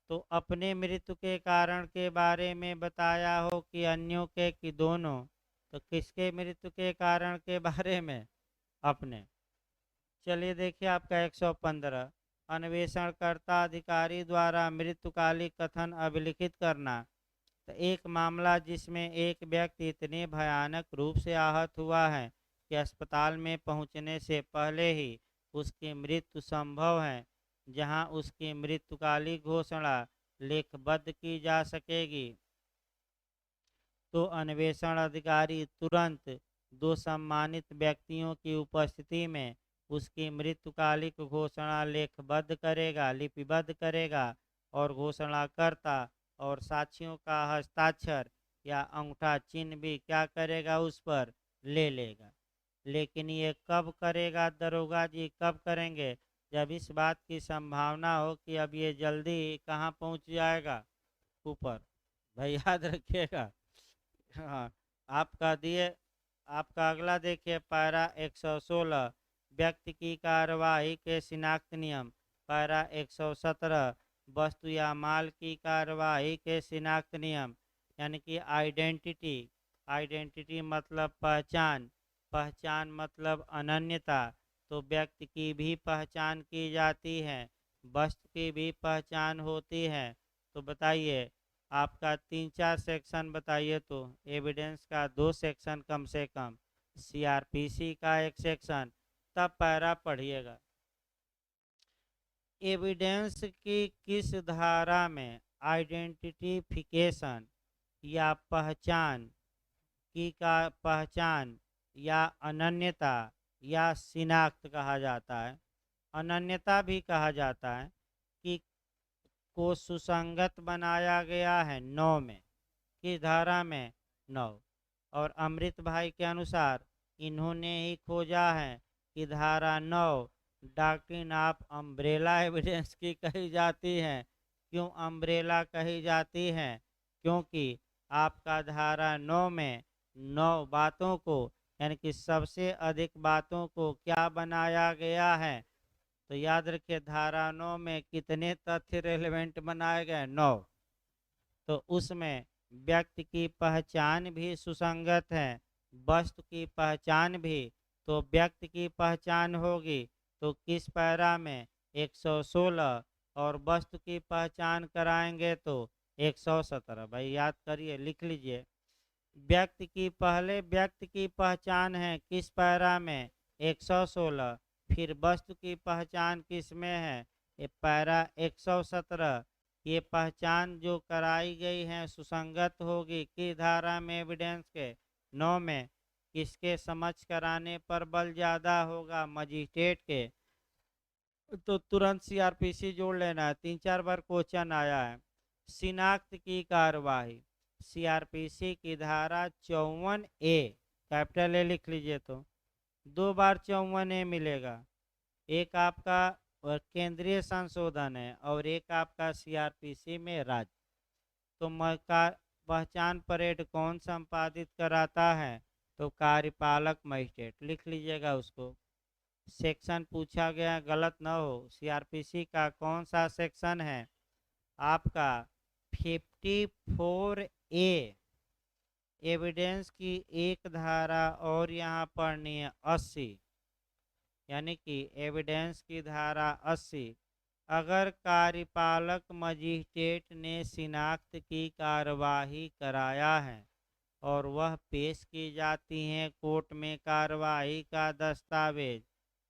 तो अपने मृत्यु के कारण के बारे में बताया हो कि अन्यों के कि दोनों, तो किसके मृत्यु के कारण के बारे में, अपने। चलिए देखिए आपका 115, अन्वेषणकर्ता अधिकारी द्वारा मृत्युकालिक कथन अभिलिखित करना। तो एक मामला जिसमें एक व्यक्ति इतने भयानक रूप से आहत हुआ है कि अस्पताल में पहुंचने से पहले ही उसकी मृत्यु संभव है, जहां उसकी मृत्युकालिक घोषणा लेखबद्ध की जा सकेगी, तो अन्वेषण अधिकारी तुरंत दो सम्मानित व्यक्तियों की उपस्थिति में उसकी मृत्युकालिक घोषणा लेखबद्ध करेगा, लिपिबद्ध करेगा, और घोषणाकर्ता और साक्षियों का हस्ताक्षर या अंगूठा चिन्ह भी क्या करेगा, उस पर ले लेगा। लेकिन ये कब करेगा दरोगा जी, कब करेंगे, जब इस बात की संभावना हो कि अब ये जल्दी कहाँ पहुँच जाएगा, ऊपर। भाई याद रखिएगा। हाँ, आपका दिए, आपका अगला देखिए पैरा 116, व्यक्ति की कार्यवाही के शिनाख्त नियम। पैरा 117, वस्तु या माल की कार्यवाही के शिनाख्त नियम, यानी कि आइडेंटिटी। आइडेंटिटी मतलब पहचान, पहचान मतलब अनन्यता। तो व्यक्ति की भी पहचान की जाती है, वस्तु की भी पहचान होती है। तो बताइए आपका 3-4 सेक्शन बताइए, तो एविडेंस का 2 सेक्शन कम से कम, सीआरपीसी का 1 सेक्शन, तब पैरा पढ़िएगा। एविडेंस की किस धारा में आइडेंटिफिकेशन या पहचान की का पहचान या अनन्यता या शिनाख्त कहा जाता है, अनन्यता भी कहा जाता है, कि को सुसंगत बनाया गया है 9 में, किस धारा में, 9। और अमृत भाई के अनुसार इन्होंने ही खोजा है कि धारा 9 डॉक्ट्रिन ऑफ अम्ब्रेला एविडेंस की कही जाती है। क्यों अम्ब्रेला कही जाती है, क्योंकि आपका धारा 9 में 9 बातों को, यानी कि सबसे अधिक बातों को क्या बनाया गया है। तो याद रखिए धारा 9 में कितने तथ्य रेलेवेंट बनाए गए, 9। तो उसमें व्यक्ति की पहचान भी सुसंगत है, वस्तु की पहचान भी। तो व्यक्ति की पहचान होगी तो किस पैरा में, 116, और वस्तु की पहचान कराएंगे तो 117। भाई याद करिए, लिख लीजिए। व्यक्ति की पहले व्यक्ति की पहचान है किस पैरा में, 116। फिर वस्तु की पहचान किस में है, ये पैरा 117। ये पहचान जो कराई गई है सुसंगत होगी कि धारा में, एविडेंस के 9 में। किसके समझ कराने पर बल ज़्यादा होगा, मजिस्ट्रेट के। तो तुरंत सीआरपीसी जोड़ लेना है, 3-4 बार क्वेश्चन आया है। शिनाख्त की कार्यवाही, सीआरपीसी की धारा 54A, कैपिटल ए लिख लीजिए, तो 2 बार 54A मिलेगा। एक आपका केंद्रीय संशोधन है और एक आपका सीआरपीसी में राज्य। तो पहचान परेड कौन संपादित कराता है, तो कार्यपालक मजिस्ट्रेट, लिख लीजिएगा उसको। सेक्शन पूछा गया गलत ना हो, सीआरपीसी का कौन सा सेक्शन है, आपका 54A। एविडेंस की एक धारा और यहाँ पढ़नी है 80, यानी कि एविडेंस की धारा 80। अगर कार्यपालक मजिस्ट्रेट ने शिनाख्त की कार्यवाही कराया है और वह पेश की जाती हैं कोर्ट में कार्यवाही का दस्तावेज,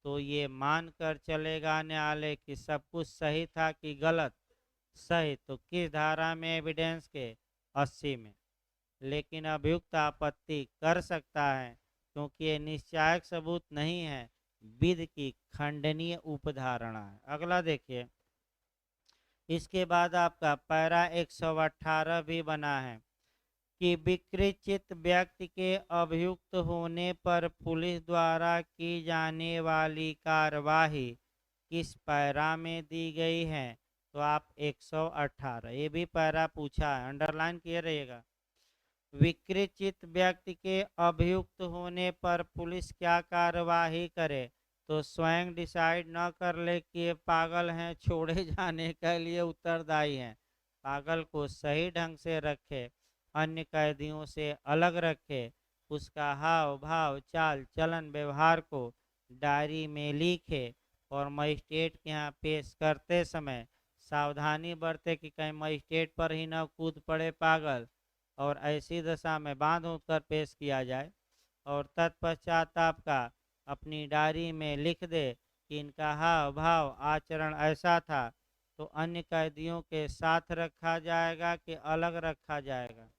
तो ये मानकर चलेगा न्यायालय कि सब कुछ सही था कि गलत। सही। तो किस धारा में? एविडेंस के 80 में। लेकिन अभियुक्त आपत्ति कर सकता है क्योंकि ये निश्चायक सबूत नहीं है, विधि की खंडनीय उपधारणा है। अगला देखिए, इसके बाद आपका पैरा 118 भी बना है कि विकृत व्यक्ति के अभियुक्त होने पर पुलिस द्वारा की जाने वाली कार्यवाही किस पैरा में दी गई है? तो आप 118, ये भी पैरा पूछा है, अंडरलाइन किए रहिएगा। विकृत व्यक्ति के अभियुक्त होने पर पुलिस क्या कार्यवाही करे? तो स्वयं डिसाइड न कर ले कि ये पागल हैं, छोड़े जाने के लिए उत्तरदायी हैं। पागल को सही ढंग से रखे, अन्य कैदियों से अलग रखे, उसका हाव भाव चाल चलन व्यवहार को डायरी में लिखे और मजिस्ट्रेट के यहाँ पेश करते समय सावधानी बरते कि कहीं मजिस्ट्रेट पर ही न कूद पड़े पागल, और ऐसी दशा में बांध कर पेश किया जाए। और तत्पश्चात आपका अपनी डायरी में लिख दे कि इनका हाव भाव आचरण ऐसा था। तो अन्य कैदियों के साथ रखा जाएगा कि अलग रखा जाएगा?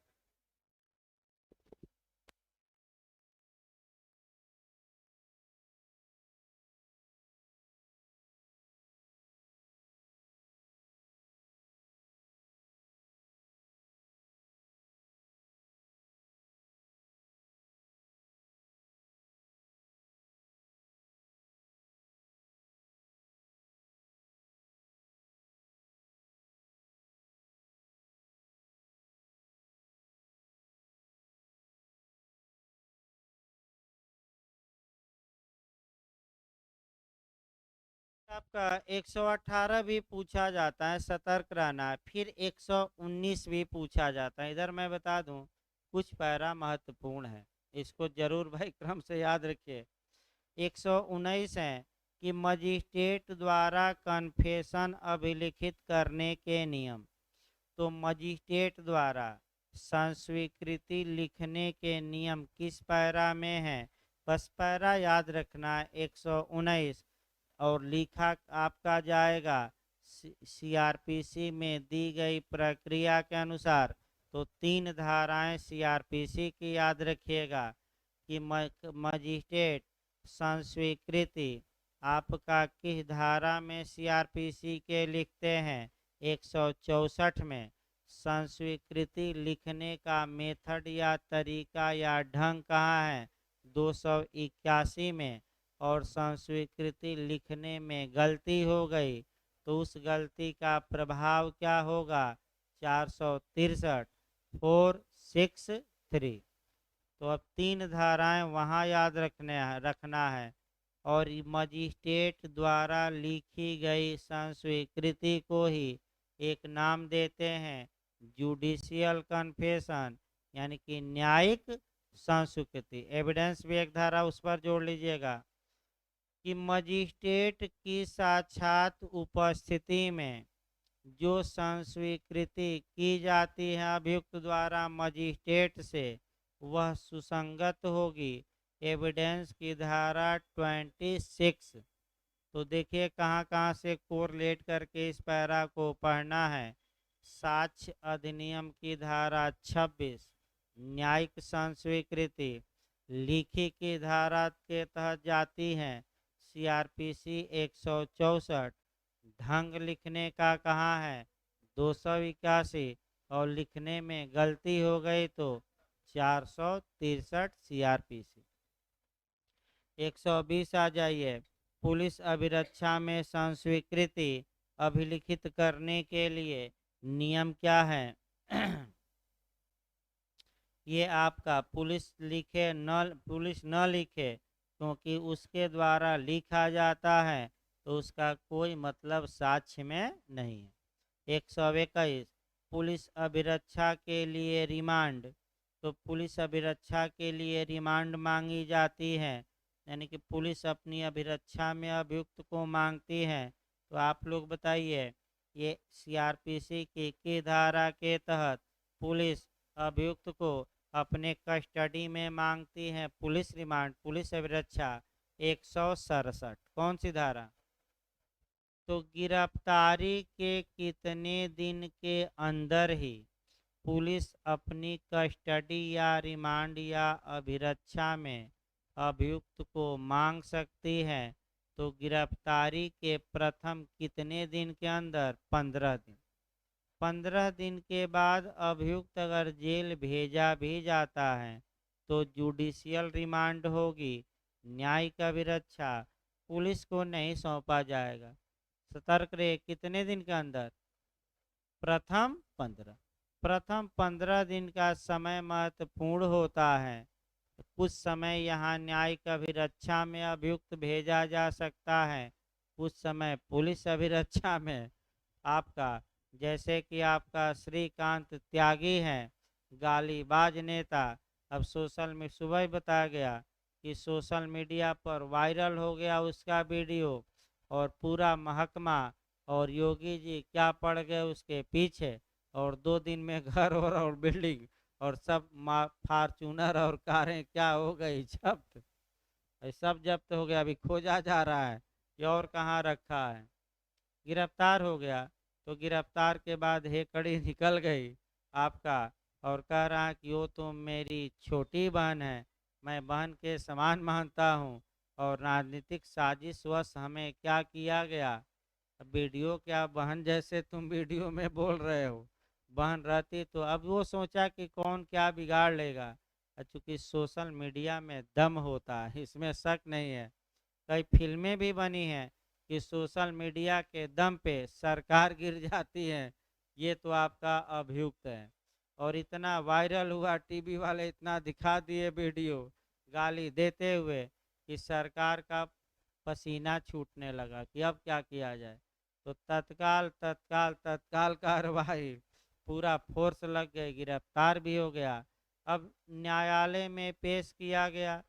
आपका 118 भी पूछा जाता है, सतर्क रहना है। फिर 119 भी पूछा जाता है। इधर मैं बता दूं, कुछ पैरा महत्वपूर्ण है, इसको जरूर भाई क्रम से याद रखिए। 119 है कि मजिस्ट्रेट द्वारा कन्फेशन अभिलिखित करने के नियम। तो मजिस्ट्रेट द्वारा संस्वीकृति लिखने के नियम किस पैरा में है? बस पैरा याद रखना है 119। और लिखा आपका जाएगा सीआरपीसी में दी गई प्रक्रिया के अनुसार। तो 3 धाराएं सीआरपीसी की याद रखिएगा कि मजिस्ट्रेट संस्वीकृति आपका किस धारा में सीआरपीसी के लिखते हैं? 164 में। संस्वीकृति लिखने का मेथड या तरीका या ढंग कहाँ है? 281 में। और संस्वीकृति लिखने में गलती हो गई तो उस गलती का प्रभाव क्या होगा? 463, 463। तो अब 3 धाराएं वहाँ याद रखना है। और मजिस्ट्रेट द्वारा लिखी गई संस्वीकृति को ही एक नाम देते हैं जुडिशियल कन्फेशन, यानी कि न्यायिक संस्वीकृति। एविडेंस भी एक धारा उस पर जोड़ लीजिएगा कि मजिस्ट्रेट की साक्षात उपस्थिति में जो संस्वीकृति की जाती है अभियुक्त द्वारा मजिस्ट्रेट से, वह सुसंगत होगी। एविडेंस की धारा 26। तो देखिए कहाँ कहाँ से कोरिलेट करके इस पैरा को पढ़ना है। साक्ष्य अधिनियम की धारा 26 न्यायिक संस्वीकृति लिखी की धारा के तहत जाती है। सीआरपीसी 164 ढंग लिखने का कहाँ है? 281। और लिखने में गलती हो गई तो 463 सीआरपीसी। 120 आ जाइए। पुलिस अभिरक्षा में संस्वीकृति अभिलिखित करने के लिए नियम क्या है? ये आपका पुलिस न लिखे क्योंकि उसके द्वारा लिखा जाता है तो उसका कोई मतलब साक्ष्य में नहीं है। 121 पुलिस अभिरक्षा के लिए रिमांड तो पुलिस अभिरक्षा के लिए रिमांड मांगी जाती है, यानी कि पुलिस अपनी अभिरक्षा में अभियुक्त को मांगती है। तो आप लोग बताइए, ये सीआरपीसी की धारा के तहत पुलिस अभियुक्त को अपने कस्टडी में मांगती है पुलिस रिमांड, पुलिस अभिरक्षा 167, कौन सी धारा? तो गिरफ्तारी के कितने दिन के अंदर ही पुलिस अपनी कस्टडी या रिमांड या अभिरक्षा में अभियुक्त को मांग सकती है? तो गिरफ्तारी के प्रथम कितने दिन के अंदर? 15 दिन। 15 दिन के बाद अभियुक्त अगर जेल भेजा भी जाता है तो जुडिशियल रिमांड होगी, न्यायिक अभिरक्षा पुलिस को नहीं सौंपा जाएगा। सतर्क रहे, कितने दिन के अंदर? प्रथम 15। प्रथम 15 दिन का समय महत्वपूर्ण होता है। कुछ समय यहाँ न्यायिक अभिरक्षा में अभियुक्त भेजा जा सकता है, कुछ समय पुलिस अभिरक्षा में। आपका जैसे कि आपका श्रीकांत त्यागी हैं, गालीबाज नेता, अब सोशल में सुबह ही बताया गया कि सोशल मीडिया पर वायरल हो गया उसका वीडियो, और पूरा महकमा और योगी जी क्या पड़ गए उसके पीछे, और 2 दिन में घर और बिल्डिंग और सब फार्चूनर और कारें क्या हो गई जब्त। सब जब्त हो गया, अभी खोजा जा रहा है ये और कहाँ रखा है। गिरफ्तार हो गया, तो गिरफ्तार के बाद हेकड़ी निकल गई आपका, और कह रहा है कि वो तो मेरी छोटी बहन है, मैं बहन के समान मानता हूँ, और राजनीतिक साजिशवश हमें क्या किया गया। अब वीडियो क्या बहन जैसे तुम वीडियो में बोल रहे हो, बहन रहती तो अब वो सोचा कि कौन क्या बिगाड़ लेगा। चूंकि सोशल मीडिया में दम होता है, इसमें शक नहीं है। कई फिल्में भी बनी हैं कि सोशल मीडिया के दम पे सरकार गिर जाती है, ये तो आपका अभियुक्त है। और इतना वायरल हुआ, टीवी वाले इतना दिखा दिए वीडियो गाली देते हुए कि सरकार का पसीना छूटने लगा कि अब क्या किया जाए। तो तत्काल तत्काल तत्काल कार्रवाई, पूरा फोर्स लग गई, गिरफ्तार भी हो गया। अब न्यायालय में पेश किया गया।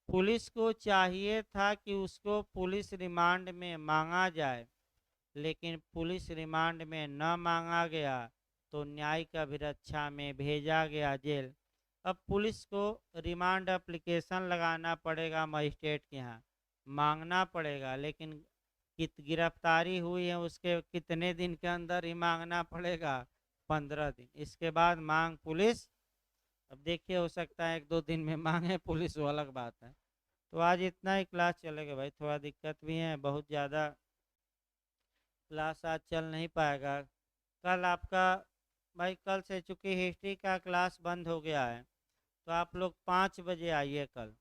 पुलिस को चाहिए था कि उसको पुलिस रिमांड में मांगा जाए, लेकिन पुलिस रिमांड में न मांगा गया तो न्यायिक अभिरक्षा में भेजा गया जेल। अब पुलिस को रिमांड एप्लीकेशन लगाना पड़ेगा मजिस्ट्रेट के यहाँ, मांगना पड़ेगा, लेकिन गिरफ्तारी हुई है उसके कितने दिन के अंदर ही मांगना पड़ेगा? 15 दिन। इसके बाद मांग पुलिस, अब देखिए हो सकता है 1-2 दिन में मांगे पुलिस, वो अलग बात है। तो आज इतना ही क्लास चलेगा भाई, थोड़ा दिक्कत भी है, बहुत ज़्यादा क्लास आज चल नहीं पाएगा। कल आपका भाई, कल से चूँकि हिस्ट्री का क्लास बंद हो गया है, तो आप लोग 5 बजे आइए कल।